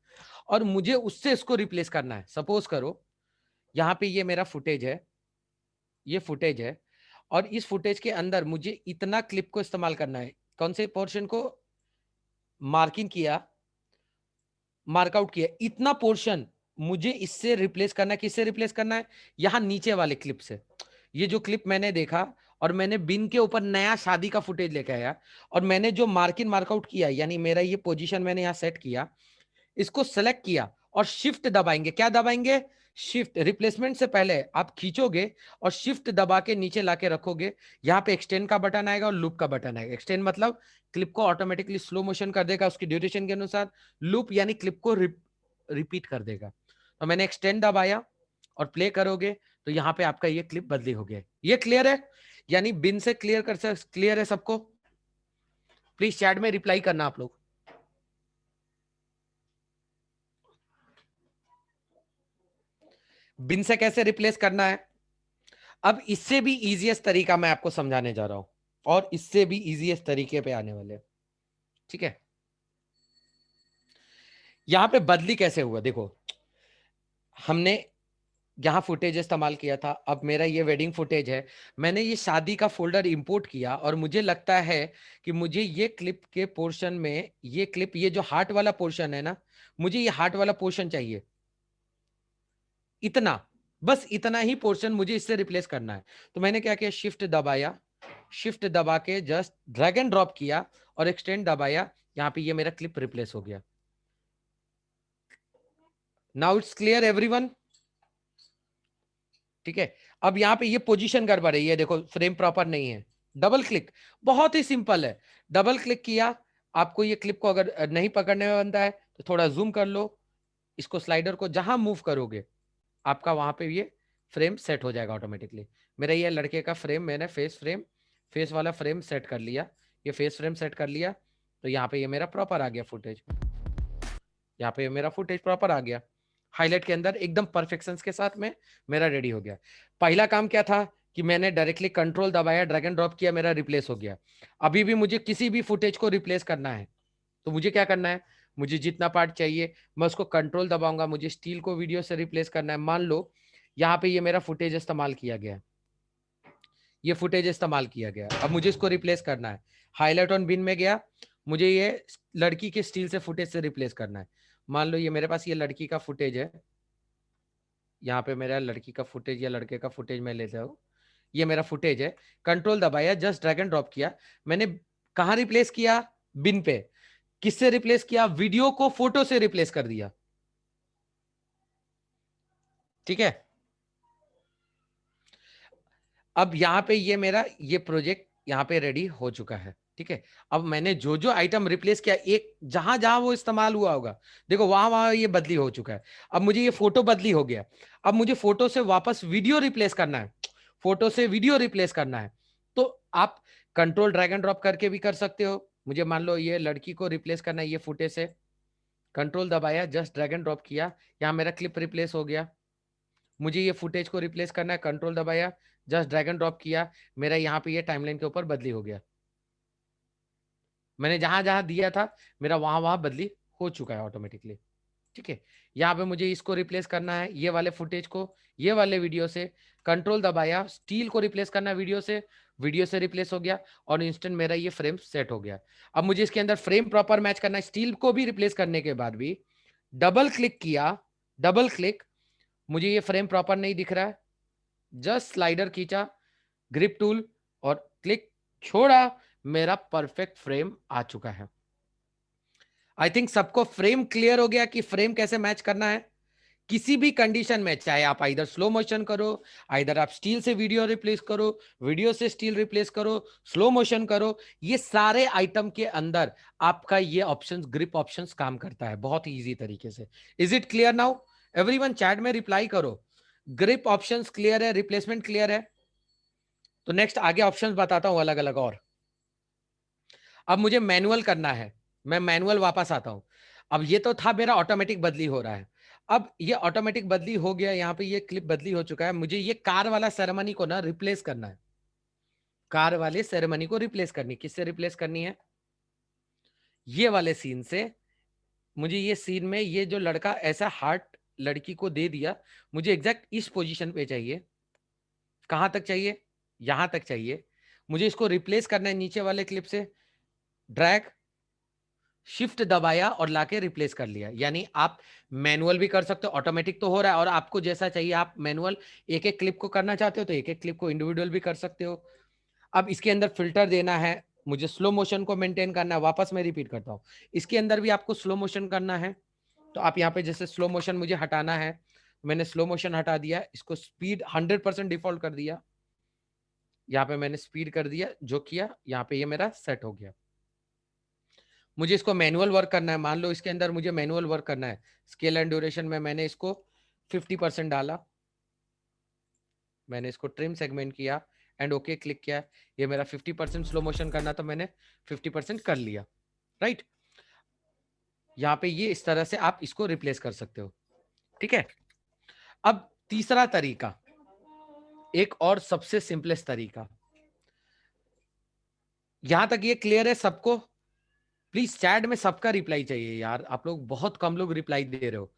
A: और मुझे उससे इसको रिप्लेस करना है। सपोज करो यहाँ पे ये मेरा फुटेज है, ये फुटेज है और इस फुटेज के अंदर मुझे इतना क्लिप को इस्तेमाल करना है। कौन से पोर्शन को मार्किंग किया, मार्कआउट किया, इतना पोर्शन मुझे इससे रिप्लेस करना है। किससे रिप्लेस करना है? यहां नीचे वाले क्लिप से। ये जो क्लिप मैंने देखा और मैंने बिन के ऊपर नया शादी का फुटेज लेके आया और मैंने जो मार्किंग मार्कआउट किया, यानी मेरा ये पोजीशन मैंने यहां सेट किया, इसको सेलेक्ट किया और शिफ्ट दबाएंगे। क्या दबाएंगे? शिफ्ट। रिप्लेसमेंट से पहले आप खींचोगे और शिफ्ट दबा के नीचे लाके रखोगे। यहाँ पे एक्सटेंड का बटन आएगा और लूप का बटन आएगा। एक्सटेंड मतलब क्लिप को ऑटोमेटिकली स्लो मोशन कर देगा उसकी ड्यूरेशन के अनुसार। लूप यानी क्लिप को रिपीट कर देगा। तो मैंने एक्सटेंड दबाया और प्ले करोगे तो यहाँ पे आपका ये क्लिप बदली हो गया। ये क्लियर है? यानी बिन से क्लियर है सबको? प्लीज चैट में रिप्लाई करना आप लोग। बिन से कैसे रिप्लेस करना है? अब इससे भी इजीएस्ट तरीका मैं आपको समझाने जा रहा हूं और इससे भी इजीएस्ट तरीके पे आने वाले। ठीक है, यहां पे बदली कैसे हुआ देखो। हमने यहां फुटेज इस्तेमाल किया था। अब मेरा ये वेडिंग फुटेज है, मैंने ये शादी का फोल्डर इंपोर्ट किया और मुझे लगता है कि मुझे ये क्लिप के पोर्शन में ये क्लिप, ये जो हार्ट वाला पोर्शन है ना, मुझे ये हार्ट वाला पोर्शन चाहिए। इतना, बस इतना ही पोर्शन मुझे इससे रिप्लेस करना है। तो मैंने क्या किया, शिफ्ट दबाया, शिफ्ट दबा के जस्ट ड्रैग एंड ड्रॉप किया और एक्सटेंड दबाया। यहां पे ये मेरा क्लिप रिप्लेस हो गया। Now it's clear everyone? ठीक है, अब यहां पे ये पोजीशन गड़बड़ है, ये देखो फ्रेम प्रॉपर नहीं है। डबल क्लिक, बहुत ही सिंपल है। डबल क्लिक किया, आपको ये क्लिप को अगर नहीं पकड़ने में बनता है तो थोड़ा जूम कर लो, इसको स्लाइडर को जहां मूव करोगे आपका वहां पे ये फ्रेम सेट हो जाएगा ऑटोमेटिकली। मेरा ये लड़के का फ्रेम, मैंने फेस वाला फ्रेम सेट कर लिया, ये फेस फ्रेम सेट कर लिया। तो यहाँ पे ये मेरा प्रॉपर आ गया फुटेज, यहाँ पे मेरा फुटेज प्रॉपर आ गया हाईलाइट के अंदर एकदम परफेक्शन के साथ में मेरा रेडी हो गया। पहला काम क्या था कि मैंने डायरेक्टली कंट्रोल दबाया, ड्रैग एंड ड्रॉप किया, मेरा रिप्लेस हो गया। अभी भी मुझे किसी भी फुटेज को रिप्लेस करना है तो मुझे क्या करना है, मुझे जितना पार्ट चाहिए मैं उसको कंट्रोल दबाऊंगा। मुझे स्टील को वीडियो से रिप्लेस करना है। मान लो यहाँ पे ये मेरा फुटेज इस्तेमाल किया गया, ये फुटेज इस्तेमाल किया गया, अब मुझे इसको रिप्लेस करना है। हाईलाइट ऑन बिन में गया, मुझे ये लड़की के स्टील से फुटेज से रिप्लेस करना है। मान लो ये मेरे पास ये लड़की का फुटेज है, यहाँ पे मेरा लड़की का फुटेज या लड़के का फुटेज मैं लेता हूँ, ये मेरा फुटेज है। कंट्रोल दबाया, जस्ट ड्रैग एंड ड्रॉप किया। मैंने कहाँ रिप्लेस किया? बिन पे। किससे रिप्लेस किया? वीडियो को फोटो से रिप्लेस कर दिया। ठीक है, अब यहां पे ये मेरा ये प्रोजेक्ट यहाँ पे रेडी हो चुका है। ठीक है, अब मैंने जो जो आइटम रिप्लेस किया, एक जहां जहां वो इस्तेमाल हुआ होगा देखो वहां वहां ये बदली हो चुका है। अब मुझे ये फोटो बदली हो गया, अब मुझे फोटो से वापस वीडियो रिप्लेस करना है, फोटो से वीडियो रिप्लेस करना है। तो आप कंट्रोल ड्रैग एंड ड्रॉप करके भी कर सकते हो। मुझे मान लो ये लड़की को रिप्लेस करना है, ये फुटेज से कंट्रोल दबाया, जस्ट ड्रैग एंड ड्रॉप किया, यहाँ मेरा क्लिप रिप्लेस हो गया। मुझे ये फुटेज को रिप्लेस करना है, कंट्रोल दबाया, जस्ट ड्रैग एंड ड्रॉप किया, मेरा यहाँ पे ये टाइमलाइन के ऊपर बदली हो गया। मैंने जहां जहां दिया था मेरा वहां वहां बदली हो चुका है ऑटोमेटिकली। ठीक है, यहाँ पे मुझे इसको रिप्लेस करना है, ये वाले फुटेज को ये वाले वीडियो से, कंट्रोल दबाया, स्टील को रिप्लेस करना है वीडियो से रिप्लेस हो गया और इंस्टेंट मेरा ये फ्रेम सेट हो गया। अब मुझे इसके अंदर फ्रेम प्रॉपर मैच करना है। स्टील को भी रिप्लेस करने के बाद भी डबल क्लिक किया, डबल क्लिक, मुझे ये फ्रेम प्रॉपर नहीं दिख रहा है, जस्ट स्लाइडर खींचा, ग्रिप टूल और क्लिक छोड़ा, मेरा परफेक्ट फ्रेम आ चुका है। आई थिंक सबको फ्रेम क्लियर हो गया कि फ्रेम कैसे मैच करना है। किसी भी कंडीशन में, चाहे आप इधर स्लो मोशन करो, इधर आप स्टील से वीडियो रिप्लेस करो, वीडियो से स्टील रिप्लेस करो, स्लो मोशन करो, ये सारे आइटम के अंदर आपका ये ऑप्शंस, ग्रिप ऑप्शंस काम करता है बहुत ही इजी तरीके से। Is it clear now? Everyone chat में रिप्लाई करो, ग्रिप ऑप्शंस क्लियर है, रिप्लेसमेंट क्लियर है? तो नेक्स्ट आगे ऑप्शंस बताता हूं अलग अलग। और अब मुझे मैनुअल करना है, मैं मैनुअल वापस आता हूं। अब ये तो था मेरा ऑटोमेटिक बदली हो रहा है, अब ये ऑटोमेटिक बदली हो गया, यहाँ पे ये क्लिप बदली हो चुका है, मुझे ये कार वाला सेरेमनी को ना रिप्लेस करना है। कार वाले सेरेमनी को रिप्लेस करनी। किससे रिप्लेस करनी है? ये वाले सीन से। मुझे ये सीन में ये जो लड़का ऐसा हार्ट लड़की को दे दिया, मुझे एग्जैक्ट इस पोजीशन पे चाहिए। कहां तक चाहिए? यहां तक चाहिए। मुझे इसको रिप्लेस करना है नीचे वाले क्लिप से। ड्रैग, शिफ्ट दबाया और लाके रिप्लेस कर लिया। यानी आप मैनुअल भी कर सकते हो, ऑटोमेटिक तो हो रहा है, और आपको जैसा चाहिए आप मैनुअल एक एक क्लिप को करना चाहते हो तो एक एक क्लिप को इंडिविजुअल भी कर सकते हो। अब इसके अंदर फिल्टर देना है, मुझे स्लो मोशन को मेंटेन करना है। वापस मैं रिपीट करता हूं, इसके अंदर भी आपको स्लो मोशन करना है। तो आप यहाँ पे जैसे स्लो मोशन मुझे हटाना है, मैंने स्लो मोशन हटा दिया, इसको स्पीड 100% डिफॉल्ट कर दिया। यहाँ पे मैंने स्पीड कर दिया, जो किया यहाँ पे ये मेरा सेट हो गया। मुझे इसको मैनुअल वर्क करना है। मान लो इसके अंदर मुझे मैनुअल वर्क करना है। स्केल एंड ड्यूरेशन में मैंने इसको 50% डाला, मैंने इसको ट्रिम सेगमेंट किया एंड ओके क्लिक किया। ये मेरा 50% स्लो मोशन करना था, मैंने 50% कर लिया। राइट, यहाँ पे ये इस तरह से आप इसको रिप्लेस कर सकते हो। ठीक है, अब तीसरा तरीका, एक और सबसे सिंपलेस्ट तरीका। यहां तक ये क्लियर है सबको? प्लीज चैट में सबका रिप्लाई चाहिए यार, आप लोग बहुत कम लोग रिप्लाई दे रहे हो।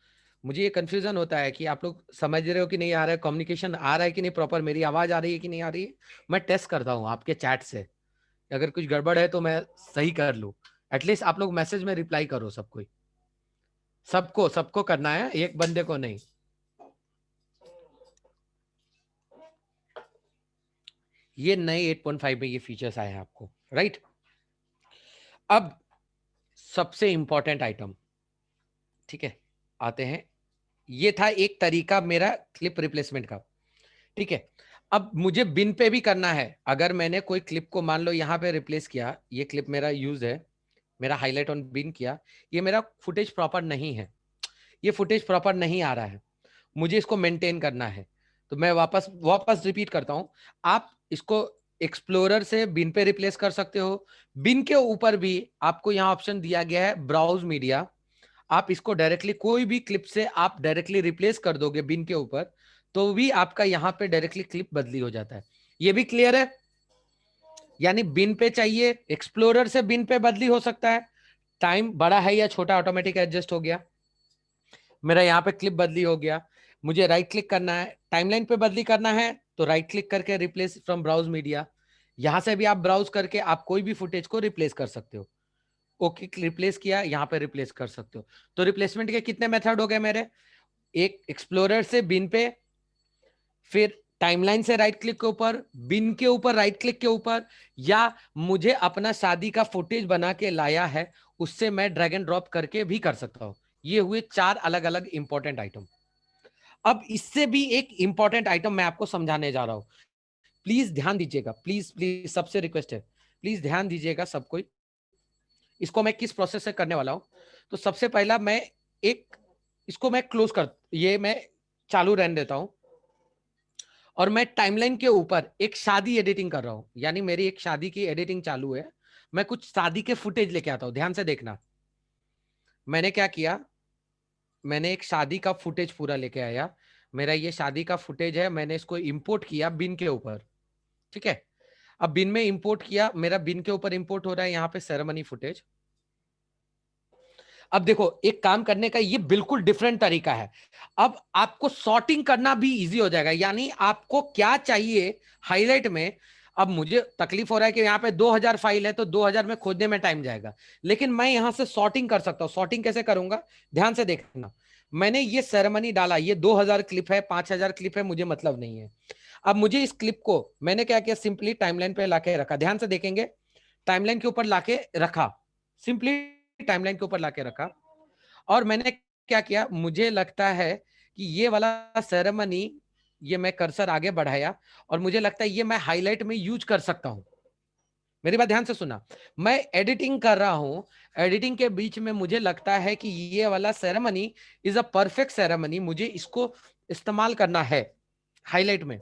A: मुझे ये कंफ्यूजन होता है कि आप लोग समझ रहे हो कि नहीं आ रहा है, कम्युनिकेशन आ रहा है कि नहीं प्रॉपर, मेरी आवाज आ रही है कि नहीं आ रही है। मैं टेस्ट करता हूँ आपके चैट से, अगर कुछ गड़बड़ है तो मैं सही कर लूँ। एटलीस्ट आप लोग मैसेज में रिप्लाई करो सबको, सबको सबको करना है, एक बंदे को नहीं। ये नए 8.5 में ये फीचर्स आए हैं आपको। राइट, अब सबसे इंपॉर्टेंट आइटम, ठीक है, आते हैं। ये था एक तरीका मेरा क्लिप रिप्लेसमेंट का। ठीक है, अब मुझे बिन पे भी करना है। अगर मैंने कोई क्लिप को मान लो यहाँ पे रिप्लेस किया, ये क्लिप मेरा यूज है, मेरा हाईलाइट ऑन बिन किया, ये मेरा फुटेज प्रॉपर नहीं है, ये फुटेज प्रॉपर नहीं आ रहा है, मुझे इसको मेंटेन करना है। तो मैं वापस वापस रिपीट करता हूं, आप इसको एक्सप्लोरर से बिन पे रिप्लेस कर सकते हो। बिन के ऊपर भी आपको यहाँ ऑप्शन दिया गया है ब्राउज मीडिया, आप इसको डायरेक्टली कोई भी क्लिप से आप डायरेक्टली रिप्लेस कर दोगे बिन के ऊपर, तो भी आपका यहाँ पे डायरेक्टली क्लिप बदली हो जाता है। ये भी क्लियर है? यानी बिन पे चाहिए, एक्सप्लोरर से बिन पे बदली हो सकता है, टाइम बड़ा है या छोटा ऑटोमेटिक एडजस्ट हो गया। मेरा यहाँ पे क्लिप बदली हो गया, मुझे राइट क्लिक करना है, टाइमलाइन पे बदली करना है तो राइट क्लिक करके रिप्लेस फ्रॉम ब्राउज मीडिया। यहां से भी आप ब्राउज करके आप कोई भी फुटेज को रिप्लेस कर सकते हो। ओके, रिप्लेस किया, यहाँ पे रिप्लेस कर सकते हो। तो रिप्लेसमेंट के कितने मेथड हो गए मेरे? एक एक्सप्लोरर से बिन पे, फिर टाइमलाइन से राइट क्लिक के ऊपर, बिन के ऊपर राइट क्लिक के ऊपर, या मुझे अपना शादी का फुटेज बना के लाया है उससे मैं ड्रैग एंड ड्रॉप करके भी कर सकता हूं। ये हुए 4 अलग अलग इंपॉर्टेंट आइटम। अब इससे भी एक इंपॉर्टेंट आइटम मैं आपको समझाने जा रहा हूं, प्लीज ध्यान दीजिएगा, प्लीज प्लीज, सबसे रिक्वेस्ट है, प्लीज ध्यान दीजिएगा सब कोई। इसको मैं किस प्रोसेस से करने वाला हूं, तो सबसे पहला मैं एक, इसको मैं क्लोज कर, ये मैं चालू रहने देता हूं, और मैं टाइमलाइन के ऊपर एक शादी एडिटिंग कर रहा हूं। यानी मेरी एक शादी की एडिटिंग चालू है, मैं कुछ शादी के फुटेज लेके आता हूं। ध्यान से देखना, मैंने क्या किया, मैंने एक शादी का फुटेज पूरा लेके आया। मेरा ये शादी का फुटेज है, मैंने इसको इंपोर्ट किया बिन के ऊपर। ठीक है, अब बिन में इंपोर्ट किया, मेरा बिन के ऊपर इंपोर्ट हो रहा है यहाँ पे सेरेमनी फुटेज। अब देखो, एक काम करने का ये बिल्कुल डिफरेंट तरीका है। अब आपको सॉर्टिंग करना भी इजी हो जाएगा, यानी आपको क्या चाहिए हाईलाइट में। अब मुझे तकलीफ हो रहा है कि यहाँ पे 2000 फाइल है, तो 2000 में खोजने में टाइम जाएगा, लेकिन मैं यहां से सॉर्टिंग कर सकता हूं। सॉर्टिंग कैसे करूंगा, ध्यान से देखना। मैंने ये सेरेमनी डाला, ये 2000 क्लिप है, 5000 क्लिप है, मुझे मतलब नहीं है। अब मुझे इस क्लिप को मैंने क्या किया, सिंपली टाइमलाइन पे लाके रखा। ध्यान से देखेंगे, टाइमलाइन के ऊपर लाके रखा, सिंपली टाइमलाइन के ऊपर लाके रखा। और मैंने क्या किया, मुझे लगता है कि ये वाला सेरेमनी, ये मैं कर्सर आगे बढ़ाया, और मुझे लगता है ये मैं हाईलाइट में यूज कर सकता हूं। मेरी बात ध्यान से सुना, मैं एडिटिंग कर रहा हूं, एडिटिंग के बीच में मुझे लगता है कि ये वाला ceremony is a perfect ceremony, मुझे इसको इस्तेमाल करना है हाईलाइट में।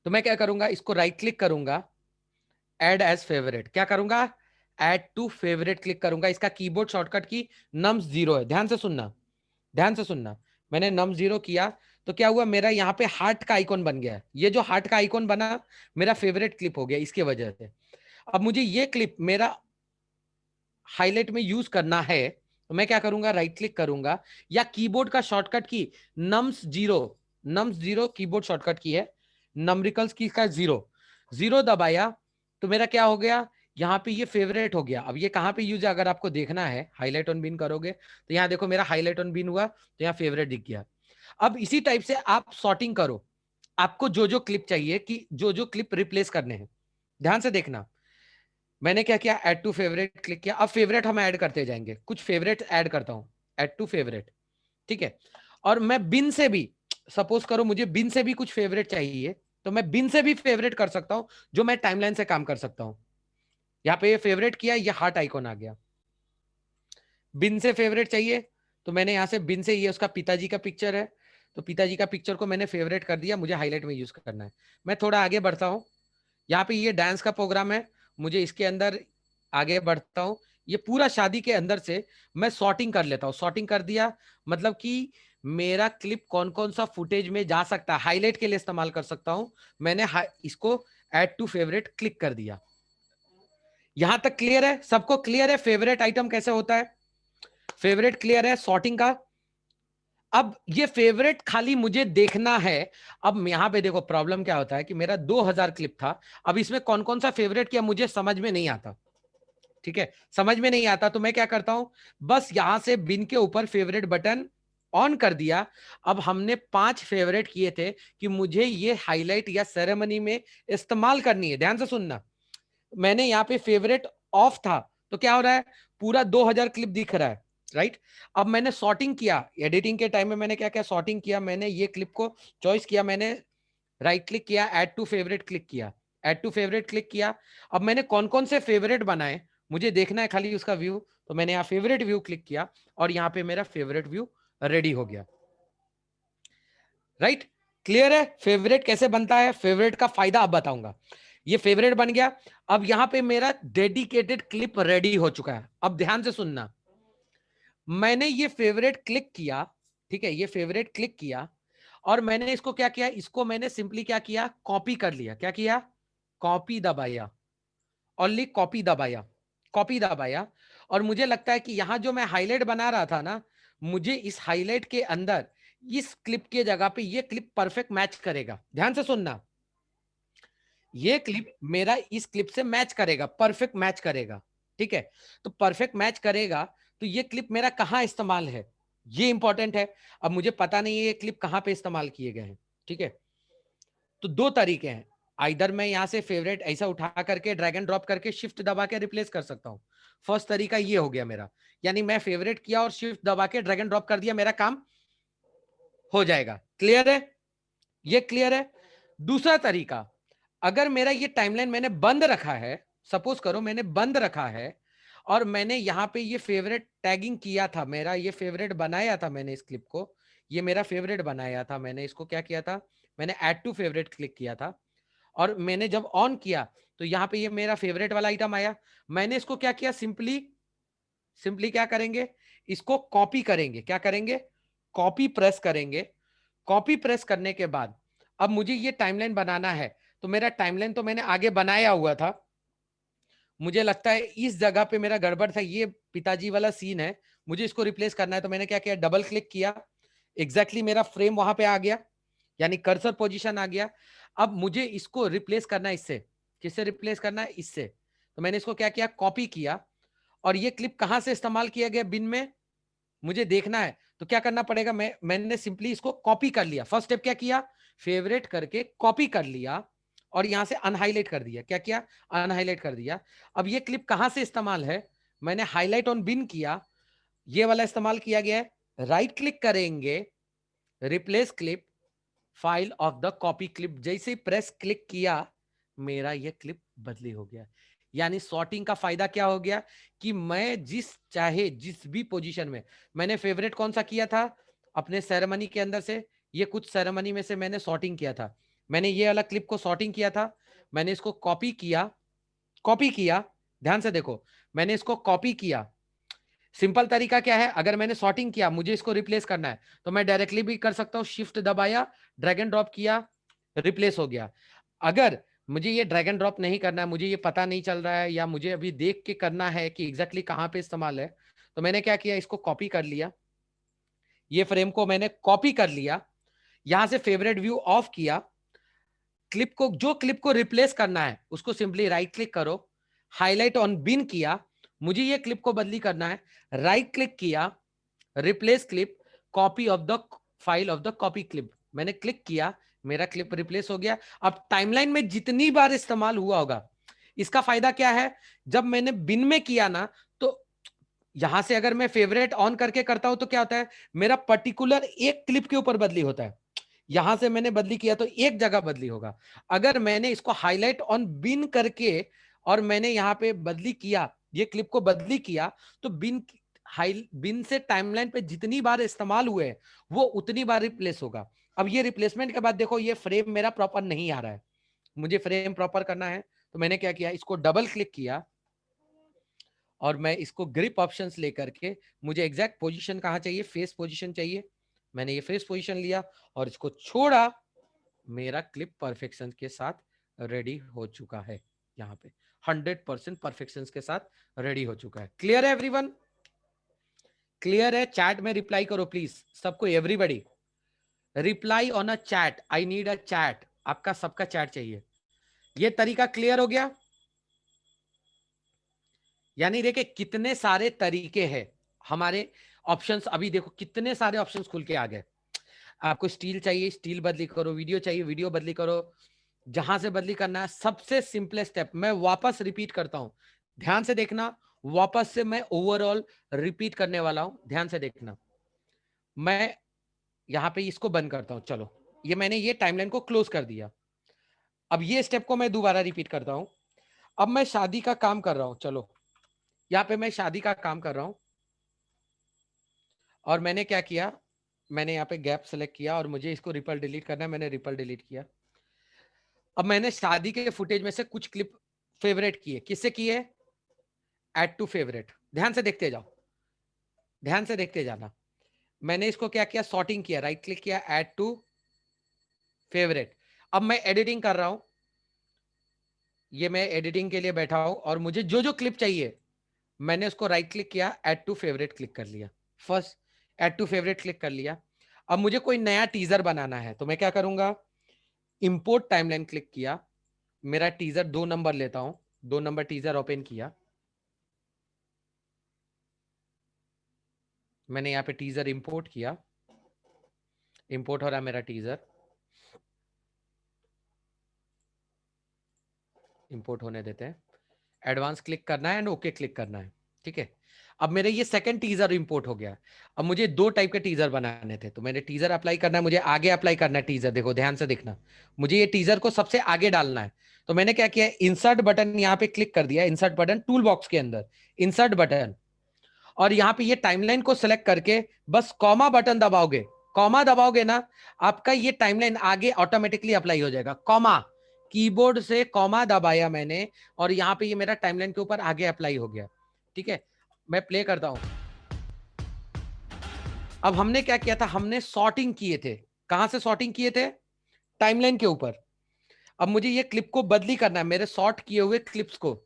A: तो मैं क्या करूंगा, इसको राइट क्लिक करूंगा, ऐड एज फेवरेट, क्या करूंगा, ऐड टू फेवरेट क्लिक करूंगा। इसका कीबोर्ड शॉर्टकट की nums 0 है। ध्यान से सुनना, ध्यान से सुनना, मैंने nums 0 किया तो क्या हुआ, मेरा यहाँ पे हार्ट का आइकॉन बन गया। ये जो हार्ट का आइकॉन बना मेरा फेवरेट क्लिप हो गया इसके वजह से। अब मुझे ये क्लिप मेरा हाईलाइट में यूज करना है तो मैं क्या करूंगा, राइट क्लिक करूंगा या कीबोर्ड का शॉर्टकट की नम्स जीरो कीबोर्ड शॉर्टकट की है, नम्रिकल्स की का जीरो जीरो दबाया तो मेरा क्या हो गया, यहाँ पे ये फेवरेट हो गया। अब ये कहाँ पे यूज है अगर आपको देखना है, हाईलाइट ऑन बिन करोगे तो यहाँ देखो मेरा हाईलाइट ऑन बिन हुआ तो यहाँ फेवरेट दिख गया। अब इसी टाइप से आप सॉर्टिंग करो, आपको जो जो क्लिप चाहिए कि जो जो क्लिप रिप्लेस करने हैं, ध्यान से देखना। मैंने क्या किया, ऐड टू फेवरेट क्लिक किया। अब फेवरेट हम ऐड करते जाएंगे, कुछ फेवरेट ऐड करता हूं, ऐड टू फेवरेट, ठीक है। और मैं बिन से भी, सपोज करो मुझे बिन से भी कुछ फेवरेट चाहिए तो मैं बिन से भी फेवरेट कर सकता हूं, जो मैं टाइमलाइन से काम कर सकता हूं। यहाँ पे ये फेवरेट किया, ये हार्ट आइकॉन आ गया। बिन से फेवरेट चाहिए तो मैंने यहाँ से बिन से, ये उसका पिताजी का पिक्चर है तो पिताजी का पिक्चर को मैंने फेवरेट कर दिया, मुझे हाईलाइट में यूज करना है। मैं थोड़ा आगे बढ़ता हूँ, यहाँ पे ये डांस का प्रोग्राम है, मुझे इसके अंदर आगे बढ़ता हूँ। ये पूरा शादी के अंदर से मैं सॉर्टिंग कर लेता हूँ, सॉर्टिंग कर दिया मतलब कि मेरा क्लिप कौन कौन सा फुटेज में जा सकता है, हाईलाइट के लिए इस्तेमाल कर सकता हूं। मैंने इसको ऐड टू फेवरेट क्लिक कर दिया। यहां तक क्लियर है, सबको क्लियर है फेवरेट आइटम कैसे होता है, फेवरेट क्लियर है सॉर्टिंग का। अब ये फेवरेट खाली मुझे देखना है। अब यहां पे देखो प्रॉब्लम क्या होता है कि मेरा 2000 क्लिप था, अब इसमें कौन कौन सा फेवरेट किया मुझे समझ में नहीं आता, ठीक है, समझ में नहीं आता तो मैं क्या करता हूं, बस यहां से बिन के ऊपर फेवरेट बटन ऑन कर दिया। अब हमने 5 फेवरेट किए थे कि मुझे ये हाईलाइट या सेरेमनी में इस्तेमाल करनी है, ध्यान से सुनना। मैंने यहाँ पे फेवरेट ऑफ था तो क्या हो रहा है, पूरा 2000 क्लिप दिख रहा है, राइट। अब मैंने सॉर्टिंग किया, एडिटिंग के टाइम में मैंने क्या क्या सॉर्टिंग किया, मैंने ये क्लिप को चॉइस किया, मैंने राइट क्लिक किया, ऐड टू फेवरेट क्लिक किया, ऐड टू फेवरेट क्लिक किया। अब मैंने कौन कौन से फेवरेट बनाए मुझे देखना है खाली उसका व्यू, तो मैंने यहाँ फेवरेट व्यू क्लिक किया और यहाँ पे मेरा फेवरेट व्यू रेडी हो गया, राइट। क्लियर है फेवरेट कैसे बनता है, फेवरेट का फायदा अब बताऊंगा। ये फेवरेट बन गया, अब यहां पे मेरा डेडिकेटेड क्लिप रेडी हो चुका है। अब ध्यान से सुनना, मैंने ये फेवरेट क्लिक किया, ठीक है, ये फेवरेट क्लिक किया और मैंने इसको क्या किया, इसको मैंने सिंपली क्या किया, कॉपी कर लिया। क्या किया, कॉपी दबाया, ओनली कॉपी दबाया, कॉपी दबाया। और मुझे लगता है कि यहां जो मैं हाईलाइट बना रहा था ना, मुझे इस हाईलाइट के अंदर इस क्लिप के जगह पे ये क्लिप परफेक्ट मैच करेगा। ध्यान से सुनना, ये क्लिप मेरा इस क्लिप से मैच करेगा, परफेक्ट मैच करेगा, ठीक है। तो परफेक्ट मैच करेगा तो ये क्लिप मेरा कहां इस्तेमाल है, ये इंपॉर्टेंट है। अब मुझे पता नहीं है ये क्लिप कहां पे इस्तेमाल किए गए हैं, ठीक है। तो दो तरीके हैं, आइदर मैं यहां से फेवरेट ऐसा उठा करके ड्रैग एंड ड्रॉप करके शिफ्ट दबा के रिप्लेस कर सकता हूं। फर्स्ट तरीका ये हो गया मेरा, यानी मैं फेवरेट किया और शिफ्ट दबा के ड्रैग एंड ड्रॉप कर दिया, मेरा काम हो जाएगा। क्लियर है, ये क्लियर है। दूसरा तरीका, अगर मेरा ये टाइमलाइन मैंने बंद रखा है, सपोज करो मैंने बंद रखा है और मैंने यहां पे ये फेवरेट टैगिंग किया था, मेरा ये फेवरेट बनाया था मैंने इस क्लिप को, ये मेरा फेवरेट बनाया था मैंने, इसको क्या किया था, मैंने ऐड टू फेवरेट क्लिक किया था और मैंने जब ऑन किया तो यहाँ पे ये मेरा फेवरेट वाला आइटम आया। मैंने इसको क्या किया, सिंपली सिंपली क्या करेंगे, इसको कॉपी करेंगे, क्या करेंगे, कॉपी प्रेस करेंगे। कॉपी प्रेस करने के बाद अब मुझे ये टाइमलाइन बनाना है, तो मेरा टाइमलाइन तो मैंने आगे बनाया हुआ था, मुझे लगता है इस जगह पे मेरा गड़बड़ था, ये पिताजी वाला सीन है, मुझे इसको रिप्लेस करना है। तो मैंने क्या किया, डबल क्लिक किया, एग्जैक्टली मेरा फ्रेम वहां पे आ गया, यानी कर्सर पोजीशन आ गया। अब मुझे इसको रिप्लेस करना है इससे, किससे रिप्लेस करना है, इससे। तो मैंने इसको क्या किया, कॉपी किया और ये क्लिप कहां से इस्तेमाल किया गया, बिन में, मुझे देखना है तो क्या करना पड़ेगा, मैंने सिंपली इसको कॉपी कर लिया। फर्स्ट स्टेप क्या किया, फेवरेट करके कॉपी कर लिया और यहां से अनहाईलाइट कर दिया। क्या किया, अनहाईलाइट कर दिया। अब ये क्लिप कहां से इस्तेमाल है, मैंने हाईलाइट ऑन बिन किया, ये वाला इस्तेमाल किया गया है। राइट क्लिक करेंगे, replace clip, file of the copy clip, जैसे ही प्रेस क्लिक किया मेरा ये क्लिप बदली हो गया। यानी सॉर्टिंग का फायदा क्या हो गया कि मैं जिस चाहे जिस भी पोजीशन में, मैंने फेवरेट कौन सा किया था अपने सेरेमनी के अंदर से, ये कुछ सेरेमनी में से मैंने सॉर्टिंग किया था, मैंने ये वाला क्लिप को सॉर्टिंग किया था, मैंने इसको कॉपी किया, कॉपी किया, ध्यान से देखो, मैंने इसको कॉपी किया, सिंपल तरीका क्या है, अगर मैंने सॉर्टिंग किया, मुझे इसको रिप्लेस करना है, तो मैं डायरेक्टली भी कर सकता हूँ, शिफ्ट दबाया, ड्रैग एंड ड्रॉप किया, रिप्लेस हो गया। अगर मुझे ये ड्रैग एंड ड्रॉप नहीं करना है, मुझे ये पता नहीं चल रहा है, या मुझे अभी देख के करना है कि एग्जैक्टली कहां पे इस्तेमाल है, तो मैंने क्या किया, इसको कॉपी कर लिया, ये फ्रेम को मैंने कॉपी कर लिया, यहां से फेवरेट व्यू ऑफ किया, क्लिप को, जो क्लिप को रिप्लेस करना है उसको सिंपली राइट क्लिक करो, हाईलाइट ऑन बिन किया, मुझे ये क्लिप को बदली करना है, राइट क्लिक किया, replace clip, copy of the file of the copy clip, मैंने क्लिक किया, मेरा क्लिप रिप्लेस हो गया। अब टाइमलाइन में जितनी बार इस्तेमाल हुआ होगा, इसका फायदा क्या है, जब मैंने बिन में किया ना, तो यहां से अगर मैं फेवरेट ऑन करके करता हूं तो क्या होता है, मेरा पर्टिकुलर एक क्लिप के ऊपर बदली होता है, यहां से मैंने बदली किया तो एक जगह बदली होगा। अगर मैंने इसको हाईलाइट ऑन बिन करके और मैंने यहां पे बदली किया, ये क्लिप को बदली किया, तो बिन से टाइमलाइन पे जितनी बार इस्तेमाल हुए वो उतनी बार रिप्लेस होगा। अब ये रिप्लेसमेंट के बाद देखो, ये फ्रेम मेरा प्रॉपर नहीं आ रहा है, मुझे फ्रेम प्रॉपर करना है, तो मैंने क्या किया, इसको डबल क्लिक किया और मैं इसको ग्रिप ऑप्शंस लेकर के, मुझे एग्जैक्ट पोजीशन कहां चाहिए, फेस पोजीशन चाहिए, मैंने ये फेस पोजीशन लिया और इसको छोड़ा, मेरा क्लिप परफेक्शन के साथ रेडी हो चुका है, यहाँ पे 100% परफेक्शन के साथ रेडी हो चुका है। क्लियर है एवरीवन? क्लियर है? चैट में रिप्लाई करो प्लीज सबको, everybody reply on a chat, I need a chat, आपका सबका चैट चाहिए। ये तरीका क्लियर हो गया? यानी देखिए कितने सारे तरीके हैं हमारे, ऑप्शंस अभी देखो कितने सारे ऑप्शंस खुल के आ गए। आपको स्टील चाहिए, स्टील बदली करो, वीडियो चाहिए, वीडियो बदली करो, जहां से बदली करना है। सबसे सिंपल स्टेप मैं वापस रिपीट करता हूं, ध्यान से देखना, वापस से मैं ओवरऑल रिपीट करने वाला हूं, ध्यान से देखना। मैं यहां पे इसको बंद करता हूं, चलो ये मैंने ये टाइमलाइन को क्लोज कर दिया। अब ये स्टेप को मैं दोबारा रिपीट करता हूं। अब मैं शादी का काम कर रहा हूं, चलो यहाँ पे मैं शादी का काम कर रहा हूं, और मैंने क्या किया, मैंने यहाँ पे गैप सेलेक्ट किया और मुझे इसको रिपल डिलीट करना है, मैंने रिपल डिलीट किया। अब मैंने शादी के फुटेज में से कुछ क्लिप फेवरेट किए, किससे किए, ऐड टू फेवरेट, ध्यान से देखते जाओ, ध्यान से देखते जाना। मैंने इसको क्या किया, सॉर्टिंग किया, राइट क्लिक किया, ऐड टू फेवरेट। अब मैं एडिटिंग कर रहा हूं, ये मैं एडिटिंग के लिए बैठा हूं, और मुझे जो जो क्लिप चाहिए मैंने उसको राइट क्लिक किया, ऐड टू फेवरेट क्लिक कर लिया, first add to favourite click कर लिया। अब मुझे कोई नया टीजर बनाना है तो मैं क्या करूंगा, इंपोर्ट टाइमलाइन क्लिक किया, मेरा टीजर 2 नंबर लेता हूं, 2 नंबर टीजर ओपन किया, मैंने यहाँ पे टीजर इंपोर्ट किया, इंपोर्ट हो रहा है मेरा टीजर, इंपोर्ट होने देते हैं, एडवांस क्लिक करना है एंड ओके क्लिक करना है, ठीक है। अब मेरे ये सेकंड टीजर इंपोर्ट हो गया। अब मुझे 2 टाइप के टीजर बनाने थे, तो मैंने टीजर अप्लाई करना है, मुझे आगे अप्लाई करना है टीजर, देखो ध्यान से देखना, मुझे ये टीजर को सबसे आगे डालना है। तो मैंने क्या किया, इंसर्ट बटन यहाँ पे क्लिक कर दिया, इंसर्ट बटन टूल बॉक्स के अंदर, इंसर्ट बटन, और यहाँ पे ये टाइमलाइन को सिलेक्ट करके बस कॉमा बटन दबाओगे, कॉमा दबाओगे ना, आपका ये टाइमलाइन आगे ऑटोमेटिकली अप्लाई हो जाएगा। कॉमा, कीबोर्ड से कॉमा दबाया मैंने, और यहाँ पे ये मेरा टाइमलाइन के ऊपर आगे अप्लाई हो गया, ठीक है। मैं प्ले करता हूं। अब हमने क्या किया था, हमने सॉर्टिंग किए थे, कहां से सॉर्टिंग किए थे, टाइमलाइन के ऊपर। अब मुझे ये क्लिप को बदली करना है, मेरे सॉर्ट किए हुए क्लिप्स को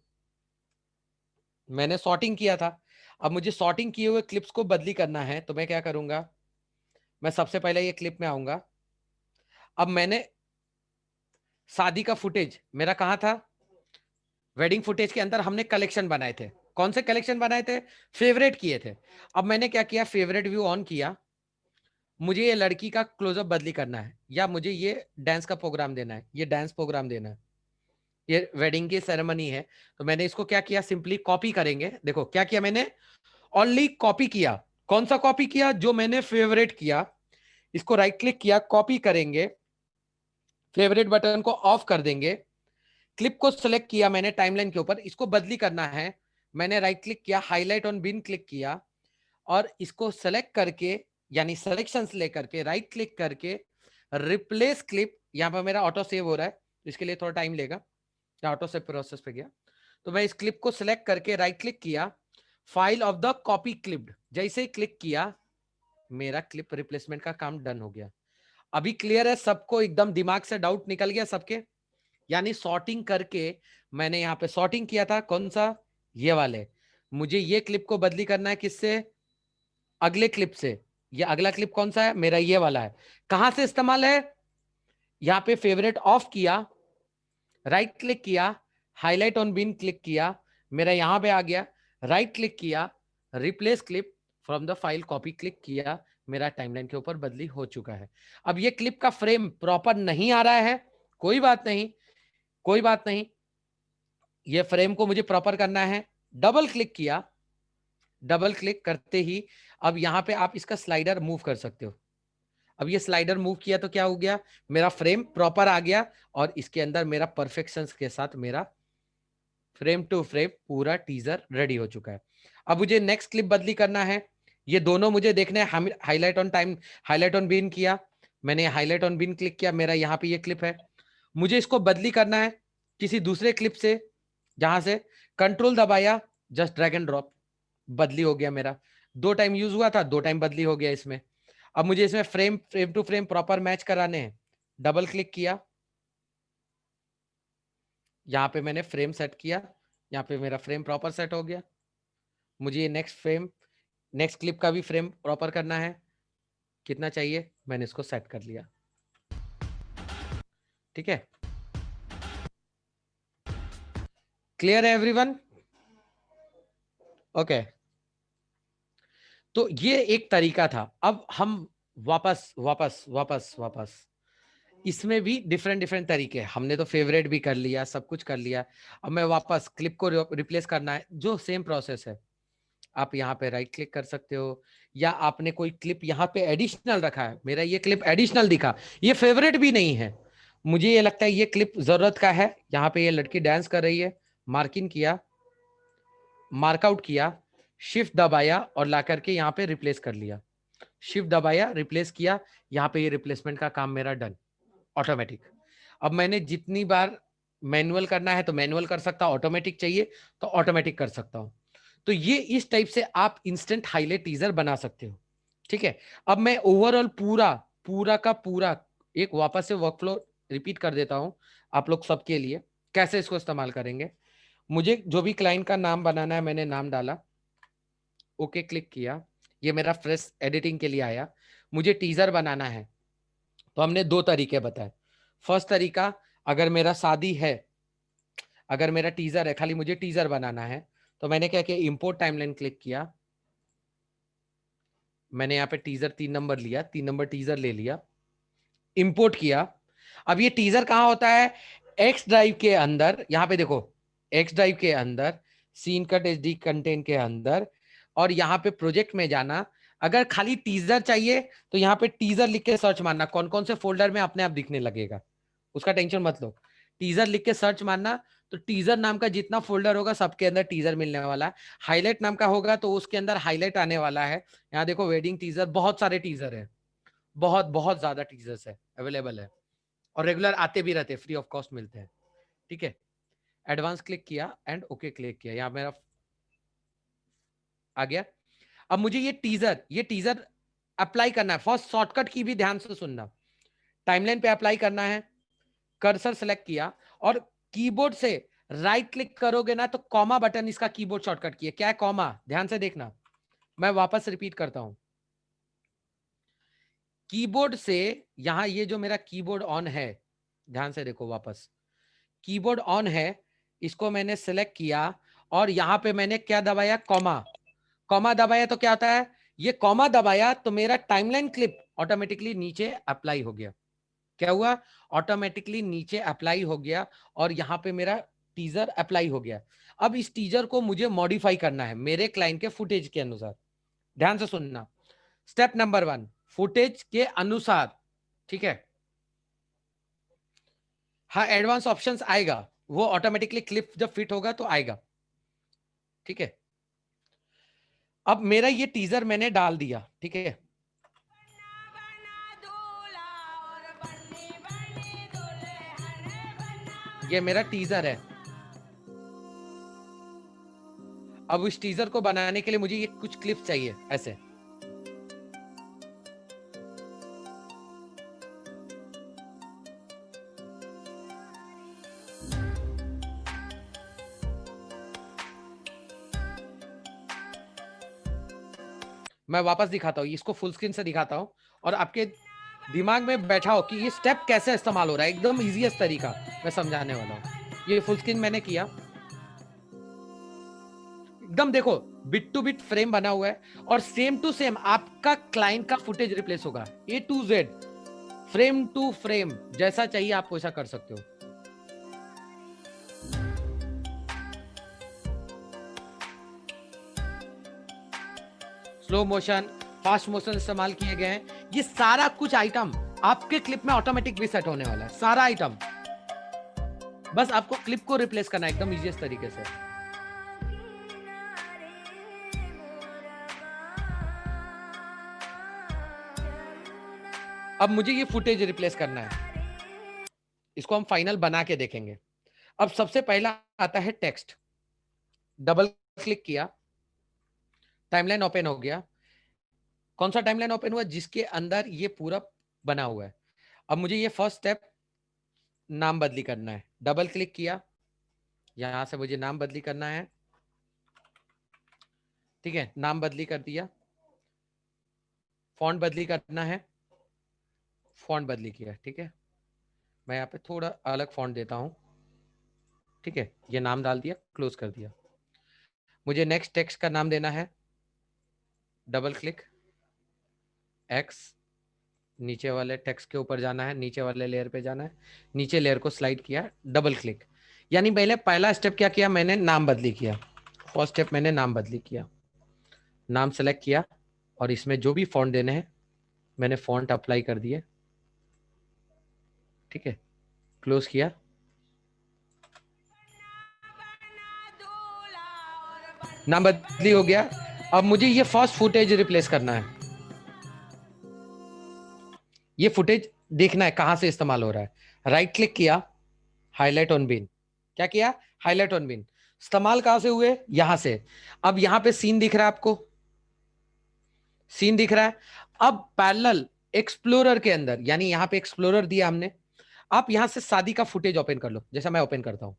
A: मैंने सॉर्टिंग किया था, अब मुझे सॉर्टिंग किए हुए क्लिप्स को बदली करना है, तो मैं क्या करूंगा, मैं सबसे पहले ये क्लिप में आऊंगा। अब मैंने शादी का फुटेज मेरा कहां था, वेडिंग फुटेज के अंदर हमने कलेक्शन बनाए थे, कौन से कलेक्शन बनाए थे, फेवरेट किए थे। अब मैंने क्या किया, फेवरेट व्यू ऑन किया, मुझे ये लड़की का क्लोजअप बदली करना है, या मुझे ये डांस का प्रोग्राम देना है, ये डांस प्रोग्राम देना है, ये वेडिंग की सेरेमनी है। तो मैंने इसको क्या किया, सिंपली कॉपी करेंगे, देखो क्या किया मैंने, ओनली कॉपी किया, कौन सा कॉपी किया, जो मैंने फेवरेट किया, इसको राइट क्लिक किया, कॉपी करेंगे, फेवरेट बटन को ऑफ कर देंगे, क्लिप को सिलेक्ट किया मैंने टाइमलाइन के ऊपर, इसको बदली करना है, मैंने राइट क्लिक किया, हाईलाइट ऑन बिन क्लिक किया, और इसको सेलेक्ट करके, यानी सिलेक्शंस लेकर के राइट क्लिक करके रिप्लेस क्लिप, यहां पर मेरा ऑटो सेव हो रहा है, इसके लिए थोड़ा टाइम लेगा, ऑटो सेव प्रोसेस पे गया, तो मैं इस क्लिप को सिलेक्ट करके राइट क्लिक किया, file of the copy clipped, जैसे ही क्लिक किया मेरा क्लिप रिप्लेसमेंट का काम डन हो गया। अभी क्लियर है सबको, एकदम दिमाग से डाउट निकल गया सबके? यानी सॉर्टिंग करके मैंने यहाँ पे सॉर्टिंग किया था, कौन सा, ये वाले। मुझे ये क्लिप को बदली करना है किससे, अगले क्लिप से। ये अगला क्लिप कौन सा है मेरा, ये वाला है। कहां से इस्तेमाल है, यहाँ पे फेवरेट ऑफ किया, राइट क्लिक किया, हाईलाइट ऑन बिन क्लिक किया, मेरा यहां पे आ गया, राइट क्लिक किया, replace clip from the file copy click किया, मेरा टाइमलाइन के ऊपर बदली हो चुका है। अब ये क्लिप का फ्रेम प्रॉपर नहीं आ रहा है, कोई बात नहीं, कोई बात नहीं, ये फ्रेम को मुझे प्रॉपर करना है। डबल क्लिक किया, डबल क्लिक करते ही अब यहां पे आप इसका स्लाइडर मूव कर सकते हो। अब ये स्लाइडर मूव किया तो क्या हो गया, मेरा फ्रेम प्रॉपर आ गया और इसके अंदर मेरा परफेक्शंस के साथ मेरा फ्रेम टू फ्रेम पूरा टीजर रेडी हो चुका है। अब मुझे नेक्स्ट क्लिप बदली करना है, ये दोनों मुझे देखने हैं। Highlight on time, highlight on bin किया, मैंने हाईलाइट ऑन बिन क्लिक किया, मेरा यहाँ पे ये क्लिप है। मुझे इसको बदली करना है किसी दूसरे क्लिप से, जहां से कंट्रोल दबाया, जस्ट ड्रैग एंड ड्रॉप, बदली हो गया मेरा। 2 टाइम यूज हुआ था, 2 टाइम बदली हो गया इसमें। अब मुझे इसमें frame to frame proper match कराने हैं, डबल क्लिक किया, यहाँ पे मैंने फ्रेम सेट किया, यहाँ पे मेरा फ्रेम प्रॉपर सेट हो गया। मुझे ये नेक्स्ट क्लिप का भी फ्रेम प्रॉपर करना है, कितना चाहिए मैंने इसको सेट कर लिया, ठीक है। क्लियर है एवरीवन? ओके, तो ये एक तरीका था। अब हम वापस वापस वापस वापस इसमें भी डिफरेंट डिफरेंट तरीके हैं। हमने तो फेवरेट भी कर लिया, सब कुछ कर लिया। अब मैं वापस क्लिप को रिप्लेस करना है, जो सेम प्रोसेस है। आप यहाँ पे राइट क्लिक कर सकते हो, या आपने कोई क्लिप यहाँ पे एडिशनल रखा है, मेरा ये क्लिप एडिशनल दिखा, ये फेवरेट भी नहीं है, मुझे ये लगता है ये क्लिप जरूरत का है। यहाँ पे ये लड़की डांस कर रही है, मार्किंग किया, मार्कआउट किया, शिफ्ट दबाया और ला करके यहाँ पे रिप्लेस कर लिया, शिफ्ट दबाया, रिप्लेस किया, यहाँ पे ये रिप्लेसमेंट का काम मेरा डन, ऑटोमेटिक। अब मैंने जितनी बार मैनुअल करना है तो मैनुअल कर सकता हूं, ऑटोमेटिक चाहिए तो ऑटोमेटिक कर सकता हूं। तो ये इस टाइप से आप इंस्टेंट हाईलाइट टीजर बना सकते हो, ठीक है। अब मैं ओवरऑल पूरा पूरा का पूरा एक वापस से वर्कफ्लो रिपीट कर देता हूं आप लोग सबके लिए, कैसे इसको इस्तेमाल करेंगे। मुझे जो भी क्लाइंट का नाम बनाना है, मैंने नाम डाला, ओके क्लिक किया, ये मेरा फ्रेश एडिटिंग के लिए आया। मुझे टीजर बनाना है, तो हमने 2 तरीके बताए। फर्स्ट तरीका, अगर मेरा शादी है, अगर मेरा टीजर है, खाली मुझे टीजर बनाना है, तो मैंने क्या किया, इंपोर्ट टाइमलाइन क्लिक किया, मैंने यहाँ पे टीजर 3 नंबर लिया, 3 नंबर टीजर ले लिया, इंपोर्ट किया। अब ये टीजर कहाँ होता है, एक्स ड्राइव के अंदर, यहाँ पे देखो, एक्स ड्राइव के अंदर, सीन कट एचडी कंटेंट के अंदर, और यहाँ पे प्रोजेक्ट में जाना। अगर खाली टीजर चाहिए तो यहाँ पे टीजर लिख के सर्च मारना, कौन कौन से फोल्डर में अपने आप दिखने लगेगा, उसका टेंशन मत लो। टीजर लिख के सर्च मारना, तो टीजर नाम का जितना फोल्डर होगा सबके अंदर टीजर मिलने वाला है। हाईलाइट नाम का होगा तो उसके अंदर हाईलाइट आने वाला है। यहाँ देखो वेडिंग टीजर, बहुत सारे टीजर है, बहुत बहुत ज्यादा टीजर्स है अवेलेबल है, और रेगुलर आते भी रहते हैं, फ्री ऑफ कॉस्ट मिलते हैं, ठीक है। एडवांस क्लिक किया एंड ओके क्लिक किया, यहाँ मेरा आ गया। अब मुझे ये टीजर अप्लाई करना है। फर्स्ट शॉर्टकट की भी ध्यान से सुनना, टाइमलाइन पे अप्लाई करना है, कर्सर सेलेक्ट किया और कीबोर्ड से राइट क्लिक करोगे ना तो कॉमा बटन इसका कीबोर्ड शॉर्टकट की है, क्या है कॉमा, ध्यान से देखना। मैं वापस रिपीट करता हूं, कीबोर्ड से, यहां ये जो मेरा कीबोर्ड ऑन है, ध्यान से देखो वापस, कीबोर्ड ऑन है, इसको मैंने सेलेक्ट किया और यहां पे मैंने क्या दबाया, कॉमा, कॉमा दबाया तो क्या होता है, ये कॉमा दबाया तो मेरा टाइमलाइन क्लिप ऑटोमेटिकली नीचे अप्लाई हो गया। क्या हुआ, ऑटोमेटिकली नीचे अप्लाई हो गया और यहां पे मेरा टीजर अप्लाई हो गया। अब इस टीजर को मुझे मॉडिफाई करना है मेरे क्लाइंट के फुटेज के अनुसार, ध्यान से सुनना। स्टेप नंबर 1, फुटेज के अनुसार, ठीक है। हाँ, एडवांस ऑप्शंस आएगा, वो ऑटोमेटिकली क्लिप जब फिट होगा तो आएगा, ठीक है। अब मेरा ये टीजर मैंने डाल दिया, ठीक है। ये मेरा टीजर है। अब इस टीजर को बनाने के लिए मुझे ये कुछ क्लिप चाहिए ऐसे। मैं वापस दिखाता हूँ, इसको फुल स्क्रीन से दिखाता हूँ और आपके दिमाग में बैठा हो कि ये स्टेप कैसे इस्तेमाल हो रहा है। एकदम इजीएस्ट तरीका मैं समझाने वाला हूँ। ये फुल स्क्रीन मैंने किया, एकदम देखो बिट टू बिट फ्रेम बना हुआ है और सेम टू सेम आपका क्लाइंट का फुटेज रिप्लेस होगा A to Z, frame to frame, जैसा चाहिए आप वैसा कर सकते हो। स्लो मोशन, फास्ट मोशन इस्तेमाल किए गए हैं। ये सारा कुछ आइटम आपके क्लिप में ऑटोमेटिक रीसेट होने वाला है, सारा आइटम। बस आपको क्लिप को रिप्लेस करना है एकदम इजीएस्ट तरीके से। अब मुझे ये फुटेज रिप्लेस करना है, इसको हम फाइनल बना के देखेंगे। अब सबसे पहला आता है टेक्स्ट, डबल क्लिक किया, टाइमलाइन ओपन हो गया। कौन सा टाइमलाइन ओपन हुआ? जिसके अंदर ये पूरा बना हुआ है। अब मुझे ये फर्स्ट स्टेप नाम बदली करना है, डबल क्लिक किया, यहां से मुझे नाम बदली करना है, ठीक है, नाम बदली कर दिया। फॉन्ट बदली करना है, फॉन्ट बदली किया, ठीक है। मैं यहाँ पे थोड़ा अलग फॉन्ट देता हूं, ठीक है। ये नाम डाल दिया, क्लोज कर दिया। मुझे नेक्स्ट टेक्स्ट का नाम देना है, डबल क्लिक, एक्स, नीचे वाले टेक्स्ट के ऊपर जाना है, नीचे वाले लेयर पे जाना है, नीचे लेयर को स्लाइड किया, डबल क्लिक। यानी पहले पहला स्टेप क्या किया मैंने? नाम बदली किया। फर्स्ट स्टेप मैंने नाम बदली किया, नाम सेलेक्ट किया और इसमें जो भी फॉन्ट देने हैं मैंने फॉन्ट अप्लाई कर दिए, ठीक है, क्लोज किया। नाम बदली हो गया। अब मुझे ये फर्स्ट फुटेज रिप्लेस करना है। ये फुटेज देखना है कहां से इस्तेमाल हो रहा है। राइट क्लिक किया, हाईलाइट ऑन बिन। क्या किया? हाईलाइट ऑन बिन। इस्तेमाल कहां से हुए? यहां से। अब यहां पे सीन दिख रहा है आपको, सीन दिख रहा है। अब पैरेलल एक्सप्लोरर के अंदर, यानी यहां पे एक्सप्लोरर दिया हमने, आप यहां से शादी का फुटेज ओपन कर लो, जैसा मैं ओपन करता हूं।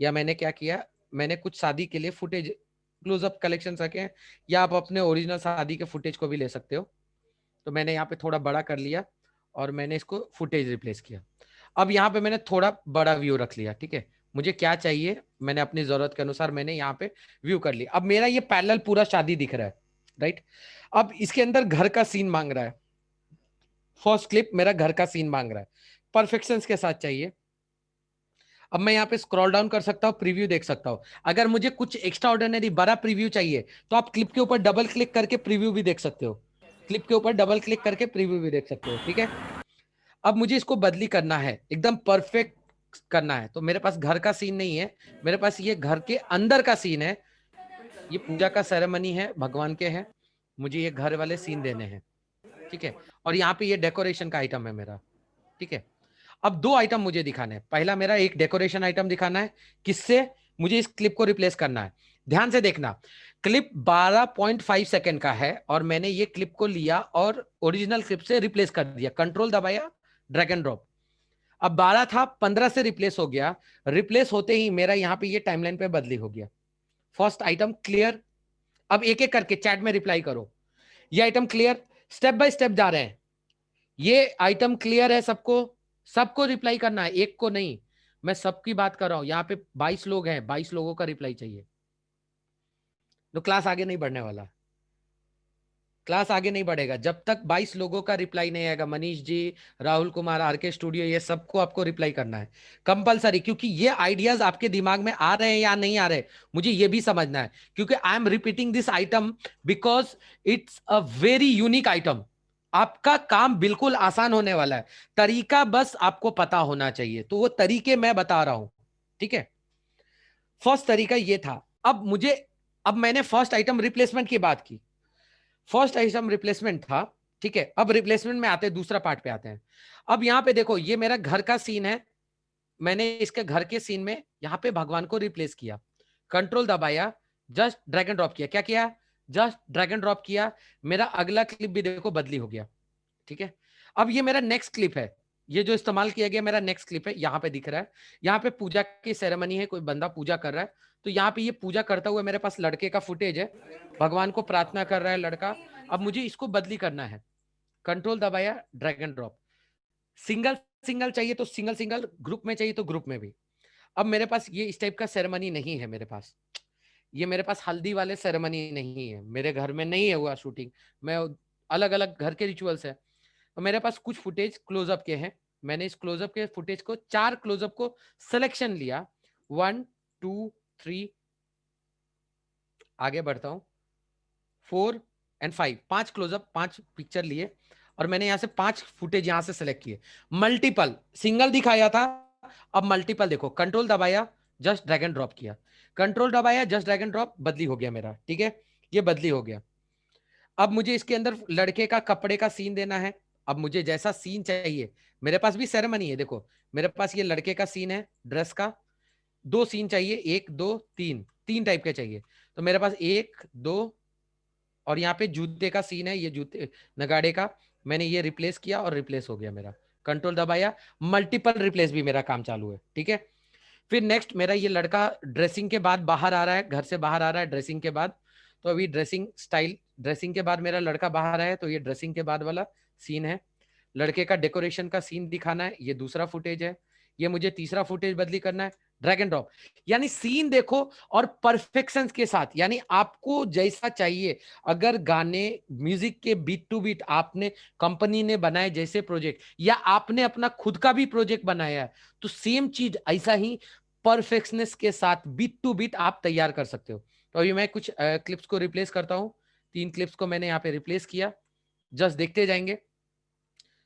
A: या मैंने क्या किया, मैंने कुछ शादी के लिए फुटेज क्लोजअप कलेक्शन रखे हैं, या आप अपने ओरिजिनल शादी के फुटेज को भी ले सकते हो। तो मैंने यहाँ पे थोड़ा बड़ा कर लिया और मैंने इसको फुटेज रिप्लेस किया। अब यहाँ पे मैंने थोड़ा बड़ा व्यू रख लिया, ठीक है। मुझे क्या चाहिए मैंने अपनी जरूरत के अनुसार मैंने यहाँ पे व्यू कर लिया। अब मेरा ये पैरेलल पूरा शादी दिख रहा है, राइट। अब इसके अंदर घर का सीन मांग रहा है, फर्स्ट क्लिप मेरा घर का सीन मांग रहा है, परफेक्शन के साथ चाहिए। अब मैं यहाँ पे स्क्रॉल डाउन कर सकता हूँ, प्रीव्यू देख सकता हूँ। अगर मुझे कुछ एक्स्ट्रा ऑर्डिनरी बड़ा प्रीव्यू चाहिए तो आप क्लिप के ऊपर डबल क्लिक करके प्रीव्यू भी देख सकते हो, क्लिप के ऊपर डबल क्लिक करके प्रीव्यू भी देख सकते हो, ठीक है। अब मुझे इसको बदली करना है, एकदम परफेक्ट करना है। तो मेरे पास घर का सीन नहीं है, मेरे पास ये घर के अंदर का सीन है। ये पूजा का सेरेमनी है, भगवान के है, मुझे ये घर वाले सीन देने हैं, ठीक है। और यहाँ पे ये डेकोरेशन का आइटम है मेरा, ठीक है। अब दो आइटम मुझे दिखाने हैं। पहला मेरा एक डेकोरेशन आइटम दिखाना है, किससे? मुझे इस क्लिप को रिप्लेस करना है। ध्यान से देखना, क्लिप 12.5 सेकंड का है और मैंने ये क्लिप को लिया और ओरिजिनल क्लिप से रिप्लेस कर दिया, कंट्रोल दबाया, ड्रैग एंड ड्रॉप। अब 12 था, 15 से रिप्लेस हो गया। रिप्लेस होते ही मेरा यहाँ पे ये टाइमलाइन पे बदली हो गया। First item clear. अब एक एक करके चैट में रिप्लाई करो, ये item clear. Step by step जा रहे हैं। ये आइटम क्लियर है सबको? सबको रिप्लाई करना है, एक को नहीं। मैं सबकी बात कर रहा हूं। यहाँ पे 22 लोग हैं, 22 लोगों का रिप्लाई चाहिए। तो क्लास आगे नहीं बढ़ने वाला, क्लास आगे नहीं बढ़ेगा जब तक 22 लोगों का रिप्लाई नहीं आएगा। मनीष जी, राहुल कुमार, आरके स्टूडियो, ये सबको आपको रिप्लाई करना है कंपलसरी, क्योंकि ये आइडियाज आपके दिमाग में आ रहे हैं या नहीं आ रहे, मुझे ये भी समझना है। क्योंकि I am repeating this item because it's a very unique item. आपका काम बिल्कुल आसान होने वाला है, तरीका बस आपको पता होना चाहिए। तो वो तरीके मैं बता रहा हूं, ठीक है। फर्स्ट तरीका ये था। अब मैंने फर्स्ट आइटम रिप्लेसमेंट की बात की, फर्स्ट आइटम रिप्लेसमेंट था, ठीक है। अब रिप्लेसमेंट में आते हैं, दूसरा पार्ट पे आते हैं। अब यहां पे देखो, ये मेरा घर का सीन है, मैंने इसके घर के सीन में यहां पे भगवान को रिप्लेस किया, कंट्रोल दबाया, जस्ट ड्रैग एंड ड्रॉप किया, क्या किया, जस्ट ड्रैग एंड ड्रॉप किया, मेरा अगला क्लिप भी देखो बदली हो गया, ठीक है। अब ये मेरा नेक्स्ट क्लिप है, ये जो इस्तेमाल किया गया मेरा नेक्स्ट क्लिप है, यहाँ पे दिख रहा है, यहाँ पे पूजा की सेरेमनी है, कोई बंदा पूजा कर रहा है, तो यहाँ पे ये पूजा करता हुआ मेरे पास लड़के का फुटेज है, भगवान को प्रार्थना कर रहा है लड़का। अब मुझे इसको बदली करना है, कंट्रोल दबाया, drag and drop, single single चाहिए तो सिंगल सिंगल, ग्रुप में चाहिए तो ग्रुप में भी। अब मेरे पास ये इस टाइप का सेरेमनी नहीं है, मेरे पास ये मेरे पास हल्दी वाले सेरेमनी नहीं है, मेरे घर में नहीं है हुआ शूटिंग, मैं अलग अलग घर के रिचुअल्स है। तो मेरे पास कुछ फुटेज क्लोजअप के हैं, मैंने इस क्लोजअप के फुटेज को 4 क्लोजअप को सिलेक्शन लिया, 1 2 3, आगे बढ़ता हूं, 4 एंड 5, 5 क्लोजअप, 5 पिक्चर लिए, और मैंने यहां से 5 फुटेज यहां से सेलेक्ट किए। मल्टीपल, सिंगल दिखाया था, अब मल्टीपल देखो, कंट्रोल दबाया, जस्ट ड्रैग एंड ड्रॉप किया, कंट्रोल दबाया, जस्ट ड्रैग एंड ड्रॉप, बदली हो गया मेरा, ठीक है, ये बदली हो गया। अब मुझे इसके अंदर लड़के का कपड़े का सीन देना है, अब मुझे जैसा सीन चाहिए, मेरे पास भी सेरेमनी है, देखो मेरे पास ये लड़के का सीन है, ड्रेस का 2 सीन चाहिए, 1 2 3, 3 टाइप के चाहिए, तो मेरे पास 1 2, और यहाँ पे जूते का सीन है, ये जूते नगाड़े का, मैंने ये रिप्लेस किया और रिप्लेस हो गया मेरा, कंट्रोल दबाया, मल्टीपल रिप्लेस भी मेरा काम चालू है, ठीक है। फिर नेक्स्ट मेरा ये लड़का ड्रेसिंग के बाद बाहर आ रहा है, घर से बाहर आ रहा है ड्रेसिंग के बाद, तो अभी ड्रेसिंग स्टाइल, ड्रेसिंग के बाद मेरा लड़का बाहर आया, तो ये ड्रेसिंग के बाद वाला सीन है। लड़के का डेकोरेशन का सीन दिखाना है, ये दूसरा फुटेज है, ये मुझे तीसरा फुटेज बदली करना है, ड्रैग एंड ड्रॉप, यानी सीन देखो और परफेक्शन के साथ, यानी आपको जैसा चाहिए, अगर गाने म्यूजिक के बीट टू बीट आपने कंपनी ने बनाए जैसे प्रोजेक्ट, या आपने अपना खुद का भी प्रोजेक्ट बनाया है, तो सेम चीज ऐसा ही परफेक्शनेस के साथ बीट टू बीट आप तैयार कर सकते हो। तो अभी मैं कुछ क्लिप्स को रिप्लेस करता हूं, 3 क्लिप्स को मैंने यहाँ पे रिप्लेस किया, जस्ट देखते जाएंगे,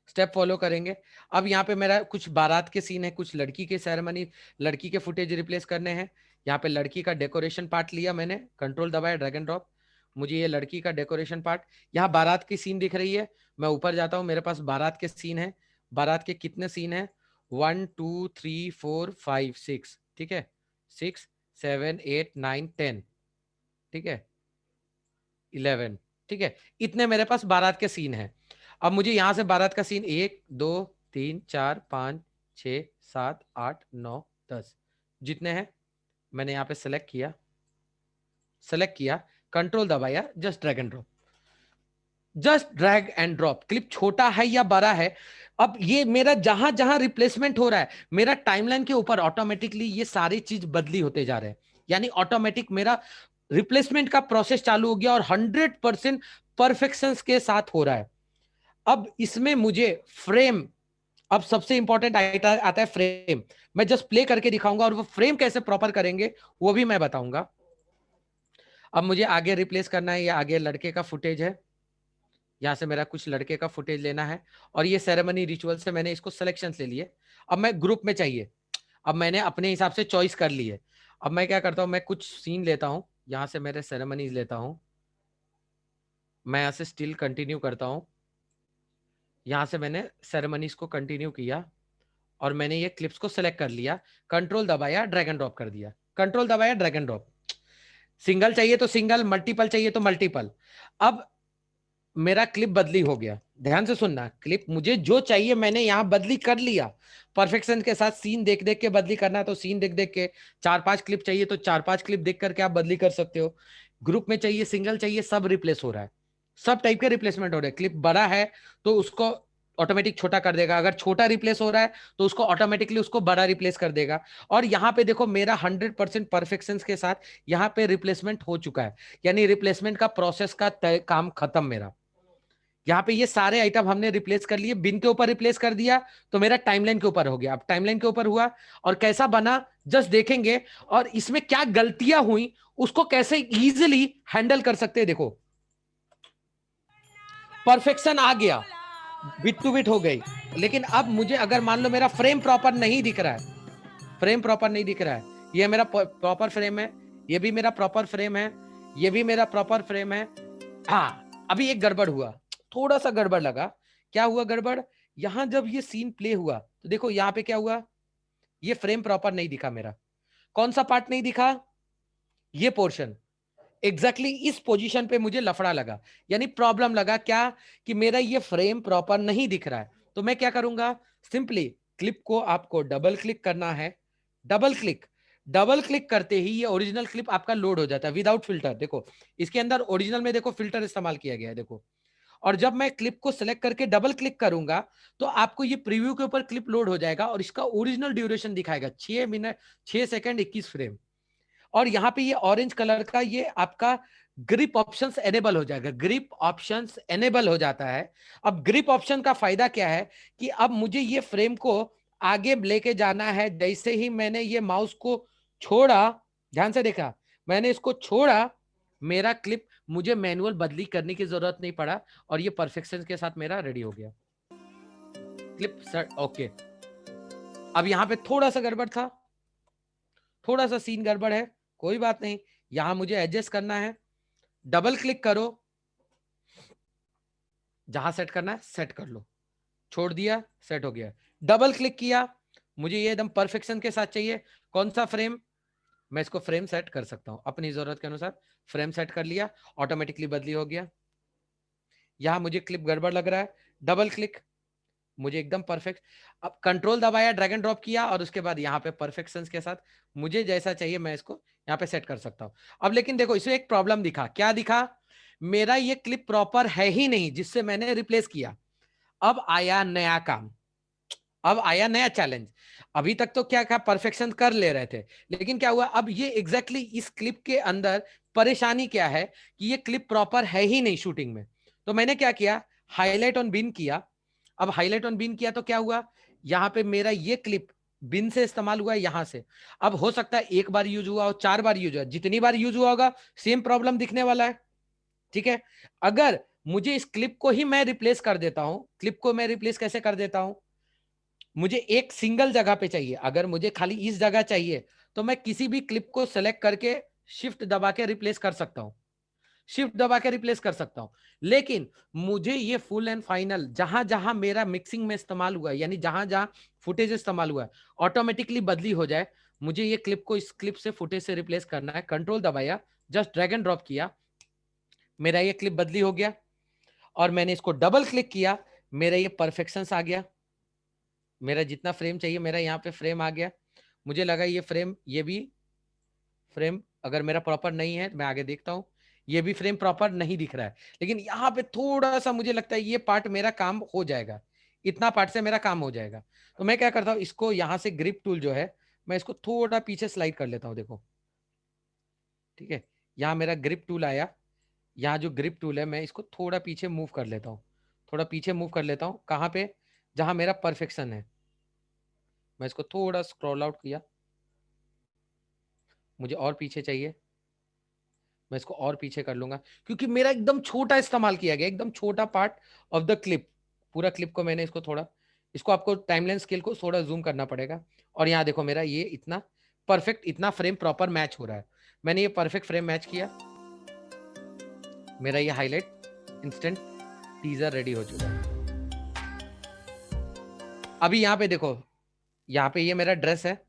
A: स्टेप फॉलो करेंगे। अब यहाँ पे मेरा कुछ बारात के सीन है, कुछ लड़की के सेरेमनी, लड़की के फुटेज रिप्लेस करने हैं। यहाँ पे लड़की का डेकोरेशन पार्ट लिया मैंने, कंट्रोल दबाया, ड्रैग एंड ड्रॉप, मुझे ये लड़की का डेकोरेशन पार्ट, यहाँ बारात की सीन दिख रही है, मैं ऊपर जाता हूँ, मेरे पास बारात के सीन है, बारात के कितने सीन है, 1 2 3 4 5 6, ठीक है, 6 7 8 9 10, ठीक है, 11, ठीक है, इतने मेरे पास बारात के सीन है। अब मुझे यहां से बारात का सीन 1 2 3 4 5 6 7 8 9 10 जितने हैं मैंने यहाँ पे सेलेक्ट किया, कंट्रोल दबाया, just drag and drop, just drag and drop, clip छोटा है या बड़ा है, अब ये मेरा जहां जहां रिप्लेसमेंट हो रहा है, मेरा टाइमलाइन के ऊपर ऑटोमेटिकली ये सारी चीज बदली होते जा रहे हैं, यानी ऑटोमेटिक मेरा रिप्लेसमेंट का प्रोसेस चालू हो गया और 100% परफेक्शन के साथ हो रहा है। अब इसमें मुझे फ्रेम, अब सबसे इंपॉर्टेंट आता है फ्रेम, मैं जस्ट प्ले करके दिखाऊंगा और वो फ्रेम कैसे प्रॉपर करेंगे वो भी मैं बताऊंगा। अब मुझे आगे रिप्लेस करना है, ये आगे लड़के का फुटेज है, यहाँ से मेरा कुछ लड़के का फुटेज लेना है, और ये सेरेमनी रिचुअल से मैंने इसको सिलेक्शन ले लिए, अब मैं ग्रुप में चाहिए, अब मैंने अपने हिसाब से चॉइस कर ली है। अब मैं क्या करता हूँ, मैं कुछ सीन लेता हूँ, यहाँ से मेरे सेरेमनीज लेता हूँ, मैं यहाँ से स्टिल कंटिन्यू करता हूँ, यहाँ से मैंने सेरेमनीज को कंटिन्यू किया, और मैंने ये क्लिप्स को सिलेक्ट कर लिया, कंट्रोल दबाया, ड्रैग एंड ड्रॉप कर दिया, कंट्रोल दबाया, ड्रैग एंड ड्रॉप, सिंगल चाहिए तो सिंगल, मल्टीपल चाहिए तो मल्टीपल। अब मेरा क्लिप बदली हो गया, ध्यान से सुनना, क्लिप मुझे जो चाहिए मैंने यहां बदली कर लिया, परफेक्शन के साथ, सीन देख देख के बदली करना है तो सीन देख देख के, 4-5 क्लिप चाहिए तो 4-5 क्लिप देख करके आप बदली कर सकते हो, ग्रुप में चाहिए, सिंगल चाहिए, सब रिप्लेस हो रहा है, सब टाइप के रिप्लेसमेंट हो रहे हैं। क्लिप बड़ा है तो उसको ऑटोमेटिक छोटा कर देगा, अगर छोटा रिप्लेस हो रहा है तो उसको ऑटोमेटिकली उसको बड़ा रिप्लेस कर देगा। और यहाँ पे देखो मेरा 100% परफेक्शन के साथ यहाँ पे रिप्लेसमेंट हो चुका है, यानी रिप्लेसमेंट का प्रोसेस का काम खत्म मेरा। यहाँ पे ये सारे आइटम हमने रिप्लेस कर लिए, बिन के ऊपर रिप्लेस कर दिया तो मेरा टाइमलाइन के ऊपर हो गया। अब टाइमलाइन के ऊपर हुआ और कैसा बना जस्ट देखेंगे, और इसमें क्या गलतियां हुई उसको कैसे इजीली हैंडल कर सकते हैं। देखो परफेक्शन आ गया, बिट टू बिट हो गई, लेकिन अब मुझे अगर मान लो मेरा फ्रेम प्रॉपर नहीं दिख रहा है, फ्रेम प्रॉपर नहीं दिख रहा है, ये मेरा प्रॉपर फ्रेम है, ये भी मेरा प्रॉपर फ्रेम है, ये भी मेरा प्रॉपर फ्रेम है। हाँ अभी एक गड़बड़ हुआ, थोड़ा सा गड़बड़ लगा। क्या हुआ गड़बड़, यहां जब ये सीन प्ले हुआ तो देखो यहाँ पे क्या हुआ, ये फ्रेम प्रॉपर नहीं दिखा मेरा। कौन सा पार्ट नहीं दिखा, ये पोर्शन, एग्जैक्टली इस पोजीशन पे मुझे लफड़ा लगा, यानी प्रॉब्लम लगा क्या कि मेरा ये फ्रेम प्रॉपर नहीं दिख रहा है। तो मैं क्या करूंगा, सिंपली क्लिप को आपको डबल क्लिक करना है। डबल क्लिक करते ही ये ओरिजिनल क्लिप आपका लोड हो जाता है विदाउट फिल्टर। देखो इसके अंदर ओरिजिनल में देखो फिल्टर इस्तेमाल किया गया है, देखो। और जब मैं क्लिप को सिलेक्ट करके डबल क्लिक करूंगा तो आपको ये प्रीव्यू के ऊपर क्लिप लोड हो जाएगा और इसका ओरिजिनल ड्यूरेशन दिखाएगा 6 मिनट 6 सेकंड 21 फ्रेम। और यहाँ पे ये ऑरेंज कलर का ये आपका ग्रिप ऑप्शंस एनेबल हो जाएगा, ग्रिप ऑप्शंस एनेबल हो जाता है। अब ग्रिप ऑप्शन का फायदा क्या है कि अब मुझे ये फ्रेम को आगे लेके जाना है। जैसे ही मैंने ये माउस को छोड़ा, ध्यान से देखा, मैंने इसको छोड़ा, मेरा क्लिप मुझे मैनुअल बदली करने की जरूरत नहीं पड़ा और ये परफेक्शन के साथ मेरा रेडी हो गया क्लिप सर। ओके, अब यहाँ पे थोड़ा सा गड़बड़ था, थोड़ा सा सीन गड़बड़ है, कोई बात नहीं, यहां मुझे एडजस्ट करना है। डबल क्लिक करो, जहां सेट करना है सेट कर लो, छोड़ दिया, सेट हो गया। डबल क्लिक किया, मुझे ये एकदम परफेक्शन के साथ चाहिए, कौन सा फ्रेम, मैं इसको फ्रेम सेट कर सकता हूं अपनी जरूरत के अनुसार। फ्रेम सेट कर लिया, ऑटोमेटिकली बदली हो गया। यहां मुझे क्लिप गड़बड़ लग रहा है, डबल क्लिक, मुझे एकदम परफेक्ट। अब कंट्रोल दबाया, ड्रैग एंड ड्रॉप किया और उसके बाद यहाँ पे परफेक्शन के साथ मुझे जैसा चाहिए मैं इसको यहाँ पे सेट कर सकता हूँ। अब लेकिन देखो इसमें एक प्रॉब्लम दिखा, क्या दिखा, मेरा ये क्लिप प्रॉपर है ही नहीं जिससे मैंने रिप्लेस किया। अब आया नया काम, अब आया नया चैलेंज। अभी तक तो क्या परफेक्शन कर ले रहे थे, लेकिन क्या हुआ, अब ये एग्जैक्टली इस क्लिप के अंदर परेशानी क्या है कि ये क्लिप प्रॉपर है ही नहीं शूटिंग में। तो मैंने क्या किया, हाईलाइट ऑन बिन किया। अब हाईलाइट ऑन बिन किया तो क्या हुआ, यहाँ पे मेरा ये क्लिप बिन से इस्तेमाल हुआ है यहां से। अब हो सकता है एक बार यूज हुआ और 4 बार यूज हुआ, जितनी बार यूज हुआ होगा सेम प्रॉब्लम दिखने वाला है। ठीक है, अगर मुझे इस क्लिप को ही मैं रिप्लेस कर देता हूं, क्लिप को मैं रिप्लेस कैसे कर देता हूं, मुझे एक सिंगल जगह पे चाहिए, अगर मुझे खाली इस जगह चाहिए तो मैं किसी भी क्लिप को सेलेक्ट करके शिफ्ट दबा के रिप्लेस कर सकता हूं, शिफ्ट दबा के रिप्लेस कर सकता हूं। लेकिन मुझे ये फुल एंड फाइनल जहां जहां मेरा मिक्सिंग में इस्तेमाल हुआ है, यानी जहां जहां फुटेज इस्तेमाल हुआ है, ऑटोमेटिकली बदली हो जाए, मुझे ये क्लिप को इस क्लिप से फुटेज से रिप्लेस करना है। कंट्रोल दबाया, जस्ट ड्रैग एंड ड्रॉप किया, मेरा ये क्लिप बदली हो गया और मैंने इसको डबल क्लिक किया, मेरा ये परफेक्शन आ गया, मेरा जितना फ्रेम चाहिए मेरा यहाँ पे फ्रेम आ गया। मुझे लगा ये फ्रेम, ये भी फ्रेम अगर मेरा प्रॉपर नहीं है, मैं आगे देखता हूँ, ये भी फ्रेम प्रॉपर नहीं दिख रहा है, लेकिन यहाँ पे थोड़ा सा मुझे लगता है ये पार्ट मेरा काम हो जाएगा, इतना पार्ट से मेरा काम हो जाएगा। तो मैं क्या करता हूँ, इसको यहाँ से ग्रिप टूल जो है मैं इसको थोड़ा पीछे स्लाइड कर लेता हूँ, देखो ठीक है, यहाँ मेरा ग्रिप टूल आया, यहाँ जो ग्रिप टूल है मैं इसको थोड़ा पीछे मूव कर लेता हूँ, थोड़ा पीछे मूव कर लेता हूँ, कहाँ पे, जहाँ मेरा परफेक्शन है, मैं इसको थोड़ा स्क्रॉल आउट किया, मुझे और पीछे चाहिए, मैं इसको और पीछे कर लूंगा, क्योंकि मेरा एकदम छोटा इस्तेमाल किया गया, एकदम छोटा पार्ट ऑफ द क्लिप, पूरा क्लिप को मैंने इसको थोड़ा, इसको आपको टाइमलाइन स्केल को थोड़ा जूम करना पड़ेगा। और यहाँ देखो मेरा ये इतना परफेक्ट, इतना फ्रेम प्रॉपर मैच हो रहा है, मैंने ये परफेक्ट फ्रेम मैच किया, मेरा ये हाईलाइट इंस्टेंट टीजर रेडी हो चुका है। अभी यहाँ पे देखो, यहाँ पे ये मेरा ड्रेस है,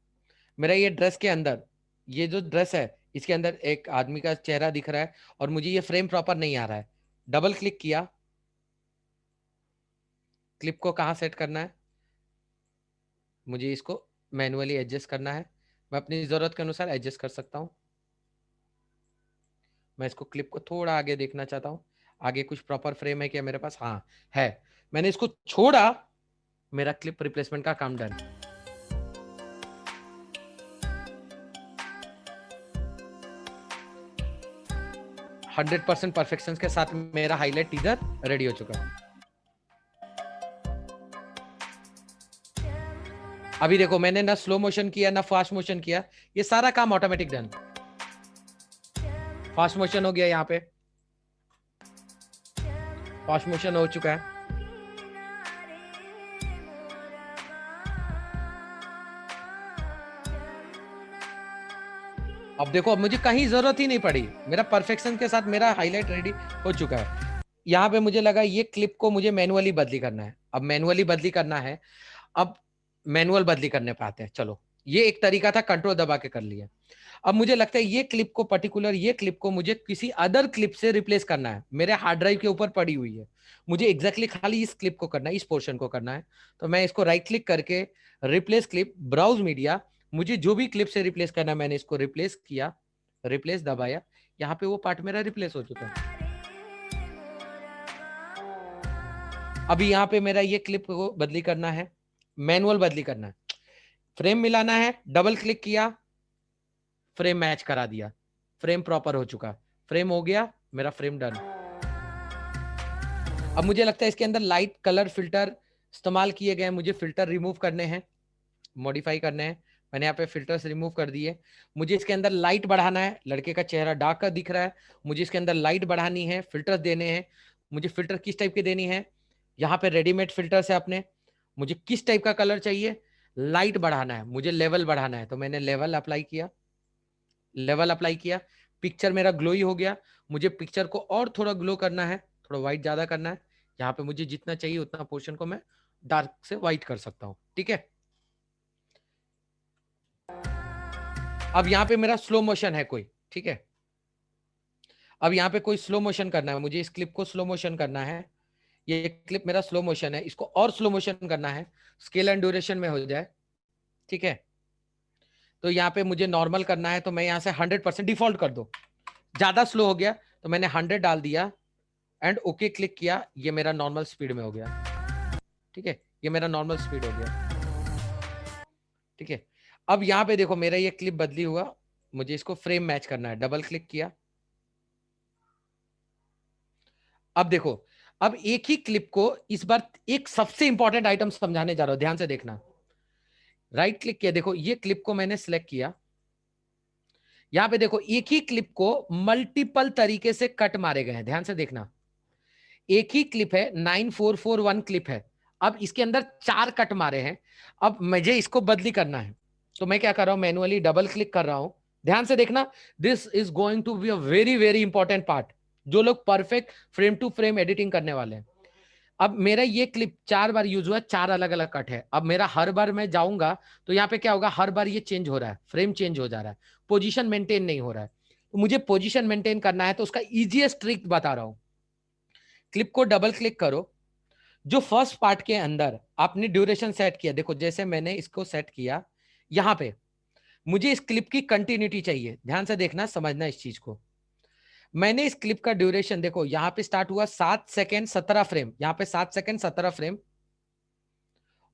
A: मेरा ये ड्रेस के अंदर, ये जो ड्रेस है इसके अंदर एक आदमी का चेहरा दिख रहा है और मुझे ये फ्रेम प्रॉपर नहीं आ रहा है। डबल क्लिक किया, क्लिप को कहाँ सेट करना है, मुझे इसको मैनुअली एडजस्ट करना है, मैं अपनी जरूरत के अनुसार एडजस्ट कर सकता हूँ। मैं इसको क्लिप को थोड़ा आगे देखना चाहता हूँ, आगे कुछ प्रॉपर फ्रेम है क्या मेरे पास, हाँ है, मैंने इसको छोड़ा, मेरा क्लिप रिप्लेसमेंट का काम डन। 100% परफेक्शन के साथ मेरा हाईलाइट टीजर रेडी हो चुका है। अभी देखो मैंने ना स्लो मोशन किया ना फास्ट मोशन किया, ये सारा काम ऑटोमेटिक डन। फास्ट मोशन हो गया, यहाँ पे फास्ट मोशन हो चुका है। अब देखो, अब मुझे कहीं जरूरत ही नहीं पड़ी, मेरा परफेक्शन के साथ मेरा हाईलाइट रेडी हो चुका है। यहाँ पे मुझे लगा ये क्लिप को मुझे मैनुअली बदली करना है, अब मैनुअली बदली करना है, अब मैनुअल बदली करने पे आते हैं। चलो ये एक तरीका था, कंट्रोल दबा के कर लिया। अब मुझे लगता है ये क्लिप को, पर्टिकुलर ये क्लिप को मुझे किसी अदर क्लिप से रिप्लेस करना है, मेरे हार्ड ड्राइव के ऊपर पड़ी हुई है, मुझे एग्जैक्टली खाली इस क्लिप को करना है, इस पोर्शन को करना है। तो मैं इसको राइट क्लिक करके रिप्लेस क्लिप, ब्राउज मीडिया, मुझे जो भी क्लिप से रिप्लेस करना है मैंने इसको रिप्लेस किया, रिप्लेस दबाया, यहाँ पे वो पार्ट मेरा रिप्लेस हो चुका है। अभी यहाँ पे मेरा ये क्लिप को बदली करना है, मैनुअल बदली करना है, फ्रेम मिलाना है, डबल क्लिक किया, फ्रेम मैच करा दिया, फ्रेम प्रॉपर हो चुका, फ्रेम हो गया, मेरा फ्रेम डन। अब मुझे लगता है इसके अंदर लाइट कलर फिल्टर इस्तेमाल किए गए, मुझे फिल्टर रिमूव करने हैं, मॉडिफाई करने हैं। मैंने यहाँ पे फिल्टर्स रिमूव कर दिए। मुझे इसके अंदर लाइट बढ़ाना है, लड़के का चेहरा डार्क का दिख रहा है, मुझे इसके अंदर लाइट बढ़ानी है, फिल्टर्स देने हैं। मुझे फिल्टर किस टाइप की देनी है, यहाँ पे रेडीमेड फिल्टर्स है अपने, मुझे किस टाइप का कलर चाहिए, लाइट बढ़ाना है, मुझे लेवल बढ़ाना है, तो मैंने लेवल अप्लाई किया, लेवल अप्लाई किया, पिक्चर मेरा ग्लोई हो गया। मुझे पिक्चर को और थोड़ा ग्लो करना है, थोड़ा व्हाइट ज्यादा करना है, यहाँ पे मुझे जितना चाहिए उतना पोर्शन को मैं डार्क से व्हाइट कर सकता हूँ, ठीक है। अब यहाँ पे मेरा स्लो मोशन है कोई, ठीक है, अब यहाँ पे कोई स्लो मोशन करना है, मुझे इस क्लिप को स्लो मोशन करना है, ये क्लिप मेरा स्लो मोशन है, इसको और स्लो मोशन करना है, स्केल एंड ड्यूरेशन में हो जाए, ठीक है। तो यहाँ पे मुझे नॉर्मल करना है, तो मैं यहाँ से 100% डिफॉल्ट कर दो, ज्यादा स्लो हो गया तो मैंने 100 डाल दिया एंड ओके क्लिक किया, ये मेरा नॉर्मल स्पीड में हो गया, ठीक है, ये मेरा नॉर्मल स्पीड हो गया, ठीक है। अब यहाँ पे देखो मेरा ये क्लिप बदली हुआ, मुझे इसको फ्रेम मैच करना है, डबल क्लिक किया। अब देखो, अब एक ही क्लिप को इस बार एक सबसे इंपॉर्टेंट आइटम समझाने जा रहा हूं, ध्यान से देखना। राइट क्लिक किया, देखो ये क्लिप को मैंने सिलेक्ट किया, यहां पे देखो एक ही क्लिप को मल्टीपल तरीके से कट मारे गए हैं, ध्यान से देखना। एक ही क्लिप है, 9441 क्लिप है, अब इसके अंदर 4 कट मारे हैं। अब मुझे इसको बदली करना है, तो मैं क्या कर रहा हूं, मैनुअली डबल क्लिक कर रहा हूं, ध्यान से देखना। This is going to be a very very important part, जो लोग perfect frame to frame editing करने वाले हैं। अब मेरा ये क्लिप 4 बार यूज हुआ, 4 अलग अलग कट है। अब मेरा हर बार मैं जाऊंगा तो यहाँ पे क्या होगा, हर बार ये चेंज हो रहा है, फ्रेम चेंज हो जा रहा है, पोजीशन मेंटेन नहीं हो रहा है। तो मुझे पोजीशन मेंटेन करना है, तो उसका इजीएस्ट ट्रिक बता रहा हूं। क्लिप को डबल क्लिक करो, जो फर्स्ट पार्ट के अंदर आपने ड्यूरेशन सेट किया, देखो जैसे मैंने इसको सेट किया, यहां पे मुझे इस क्लिप की कंटिन्यूटी चाहिए, ध्यान से देखना, समझना इस चीज को। मैंने इस क्लिप का ड्यूरेशन देखो, यहां पे स्टार्ट हुआ 7 सेकेंड 17 फ्रेम, यहां पे 7 सेकेंड 17 फ्रेम,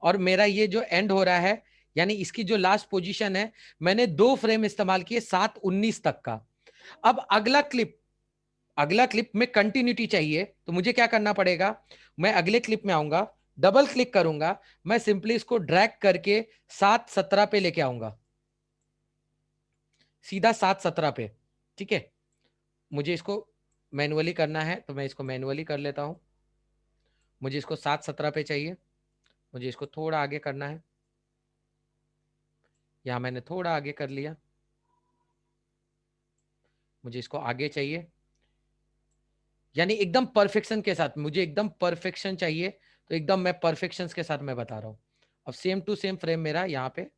A: और मेरा ये जो एंड हो रहा है, यानी इसकी जो लास्ट पोजीशन है, मैंने 2 फ्रेम इस्तेमाल किए 7:19 तक का। अब अगला क्लिप में कंटिन्यूटी चाहिए, तो मुझे क्या करना पड़ेगा, मैं अगले क्लिप में आऊंगा, डबल क्लिक करूंगा, मैं सिंपली इसको ड्रैग करके 7:17 पे लेके आऊंगा, सीधा 7:17 पे, ठीक है। मुझे इसको मैनुअली करना है, तो मैं इसको मैनुअली कर लेता हूं। मुझे इसको 7:17 पे चाहिए, मुझे इसको थोड़ा आगे करना है, यहां मैंने थोड़ा आगे कर लिया, मुझे इसको आगे चाहिए, यानी एकदम परफेक्शन के साथ, मुझे एकदम परफेक्शन चाहिए, तो एकदम मैं परफेक्शन के साथ मैं बता रहा हूं। अब सेम टू सेम फ्रेम मेरा यहाँ पे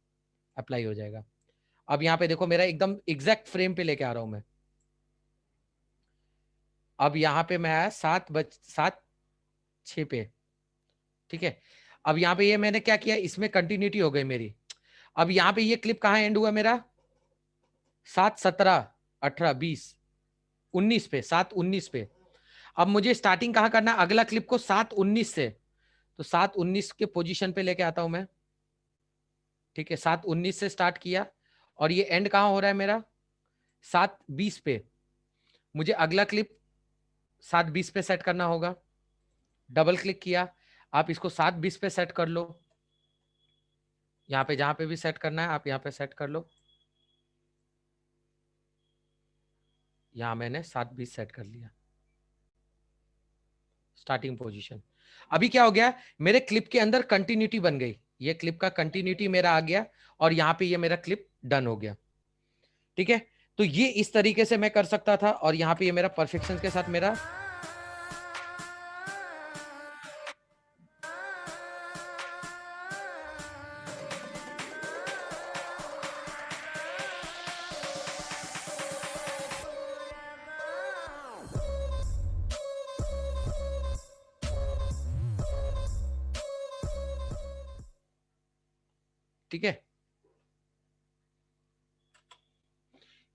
A: अप्लाई हो जाएगा। अब यहाँ पे देखो मेरा एकदम एग्जैक्ट फ्रेम पे लेके आ रहा हूं मैं। अब यहाँ पे मैं आया 7:06 पे, ठीक है। अब यहाँ पे ये मैंने क्या किया, इसमें कंटिन्यूटी हो गई मेरी। अब यहाँ पे ये क्लिप कहाँ एंड हुआ मेरा, 7:17 18 20 19 पे, 7:19 पे। अब मुझे स्टार्टिंग कहाँ करना है, अगला क्लिप को 7:19 से, तो 7:19 के पोजीशन पे लेके आता हूं मैं, ठीक है। 7:19 से स्टार्ट किया, और ये एंड कहाँ हो रहा है मेरा, 7:20 पे। मुझे अगला क्लिप 7:20 पे सेट करना होगा, डबल क्लिक किया, आप इसको 7:20 पे सेट कर लो, यहाँ पे जहां पे भी सेट करना है आप यहाँ पे सेट कर लो, यहाँ मैंने 7:20 सेट कर लिया, स्टार्टिंग पोजीशन। अभी क्या हो गया, मेरे क्लिप के अंदर कंटिन्यूटी बन गई, ये क्लिप का कंटिन्यूटी मेरा आ गया, और यहाँ पे ये मेरा क्लिप डन हो गया, ठीक है। तो ये इस तरीके से मैं कर सकता था, और यहाँ पे ये मेरा परफेक्शन के साथ मेरा ठीक है,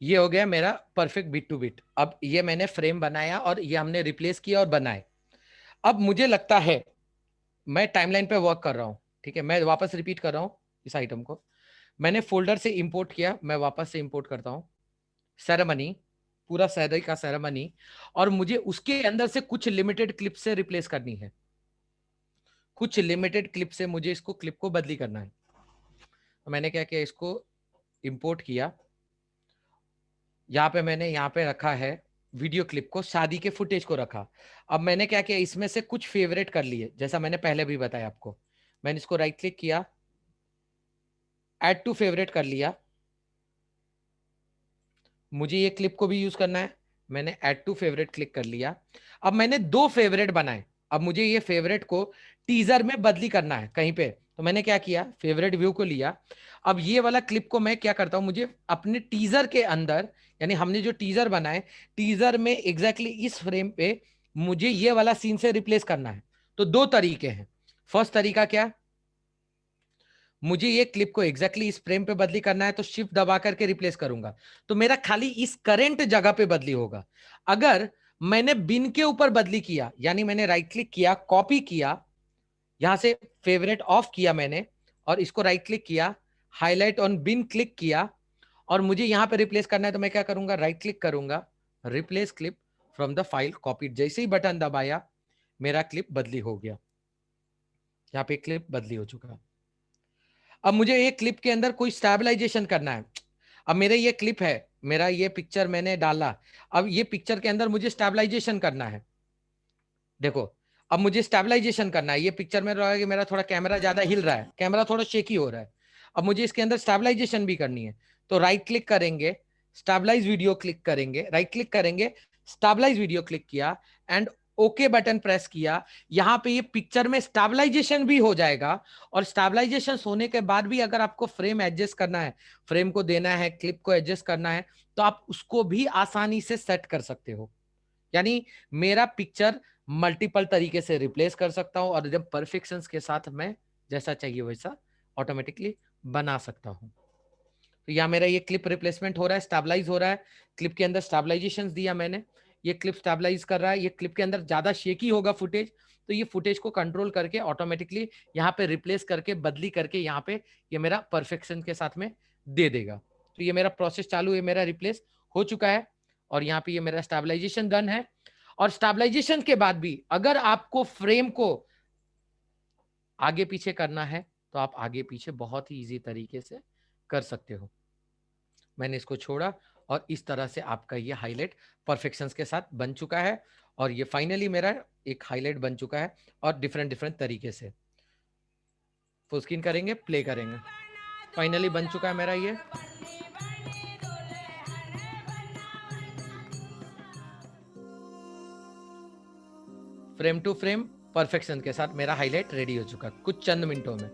A: ये हो गया मेरा परफेक्ट बिट टू बिट। अब ये मैंने फ्रेम बनाया और ये हमने रिप्लेस किया और बनाए। अब मुझे लगता है मैं टाइमलाइन पे वर्क कर रहा हूं, ठीक है, मैं वापस रिपीट कर रहा हूं इस आइटम को। मैंने फोल्डर से इंपोर्ट किया, मैं वापस से इंपोर्ट करता हूं सेरेमनी, पूरा सैदई का सेरेमनी, और मुझे उसके अंदर से कुछ लिमिटेड क्लिप से रिप्लेस करनी है, कुछ लिमिटेड क्लिप से मुझे इसको क्लिप को बदली करना है। तो मैंने क्या किया, इसको इंपोर्ट किया, यहाँ पे मैंने यहाँ पे रखा है वीडियो क्लिप को, शादी के फुटेज को रखा। अब मैंने क्या किया, इसमें से कुछ फेवरेट कर लिए, जैसा मैंने पहले भी बताया आपको। मैंने इसको राइट क्लिक किया, ऐड टू फेवरेट कर लिया, मुझे ये क्लिप को भी यूज करना है, मैंने ऐड टू फेवरेट क्लिक कर लिया। अब मैंने 2 फेवरेट बनाए, अब मुझे ये फेवरेट को टीजर में बदली करना है कहीं पे। तो मैंने क्या किया, फेवरेट व्यू को लिया। अब ये वाला क्लिप को मैं क्या करता हूं, मुझे अपने टीजर के अंदर, यानी हमने जो टीजर बनाए, टीजर में एग्जैक्टली इस फ्रेम पे मुझे ये वाला सीन से रिप्लेस करना है। तो 2 तरीके हैं। फर्स्ट तरीका क्या, मुझे ये क्लिप को एग्जैक्टली इस फ्रेम पे बदली करना है, तो शिफ्ट दबा करके रिप्लेस करूंगा, तो मेरा खाली इस करंट जगह पे बदली होगा। अगर मैंने बिन के ऊपर बदली किया, यानी मैंने राइट क्लिक किया, कॉपी किया, यहां से फेवरेट ऑफ किया मैंने, और इसको राइट क्लिक किया, हाईलाइट ऑन बिन क्लिक किया, और मुझे यहां पे रिप्लेस करना है, तो मैं क्या करूंगा, राइट क्लिक करूंगा, replace clip from the file copied. जैसे ही बटन दबाया, मेरा क्लिप बदली हो गया, यहाँ पे क्लिप बदली हो चुका है। अब मुझे ये क्लिप के अंदर कोई स्टेबलाइजेशन करना है। अब मेरे ये क्लिप है, मेरा ये पिक्चर मैंने डाला, अब ये पिक्चर के अंदर मुझे स्टेबलाइजेशन करना है। देखो, अब मुझे स्टेबलाइजेशन करना है, ये पिक्चर में रहा है कि मेरा थोड़ा कैमरा ज्यादा हिल रहा है, कैमरा थोड़ा शेकी हो रहा है। अब मुझे इसके अंदर स्टेबलाइजेशन भी करनी है, तो राइट क्लिक करेंगे, स्टेबलाइज वीडियो क्लिक करेंगे, राइट क्लिक करेंगे, स्टेबलाइज वीडियो क्लिक किया, एंड ओके बटन प्रेस किया। यहां पे ये पिक्चर में स्टेबलाइजेशन भी हो जाएगा, और स्टेबलाइजेशन होने के बाद भी अगर आपको फ्रेम एडजस्ट करना है, फ्रेम को देना है, क्लिप को एडजस्ट करना है, तो आप उसको भी आसानी से सेट कर सकते हो। यानी मेरा पिक्चर मल्टीपल तरीके से रिप्लेस कर सकता हूं, और जब परफेक्शन के साथ मैं जैसा चाहिए वैसा ऑटोमेटिकली बना सकता हूं। तो यहाँ मेरा ये क्लिप रिप्लेसमेंट हो रहा है, स्टेबलाइज हो रहा है, क्लिप के अंदर स्टेबलाइजेशन दिया मैंने, ये क्लिप स्टेबलाइज कर रहा है। ये क्लिप के अंदर ज्यादा शेकी होगा फुटेज, तो ये फुटेज को कंट्रोल करके ऑटोमेटिकली यहाँ पे रिप्लेस करके, बदली करके, यहाँ पे ये मेरा परफेक्शन के साथ में दे देगा। तो ये मेरा प्रोसेस चालू है, मेरा रिप्लेस हो चुका है, और यहाँ पे ये मेरा स्टेबलाइजेशन डन है। और स्टेबलाइजेशन के बाद भी अगर आपको फ्रेम को आगे पीछे करना है, तो आप आगे पीछे बहुत ही इजी तरीके से कर सकते हो। मैंने इसको छोड़ा, और इस तरह से आपका ये हाईलाइट परफेक्शंस के साथ बन चुका है, और ये फाइनली मेरा एक हाईलाइट बन चुका है, और डिफरेंट डिफरेंट तरीके से फुल स्क्रीन करेंगे, प्ले करेंगे, फाइनली बन चुका है मेरा ये। फ्रेम टू फ्रेम परफेक्शन के साथ मेरा हाईलाइट रेडी हो चुका कुछ चंद मिनटों में।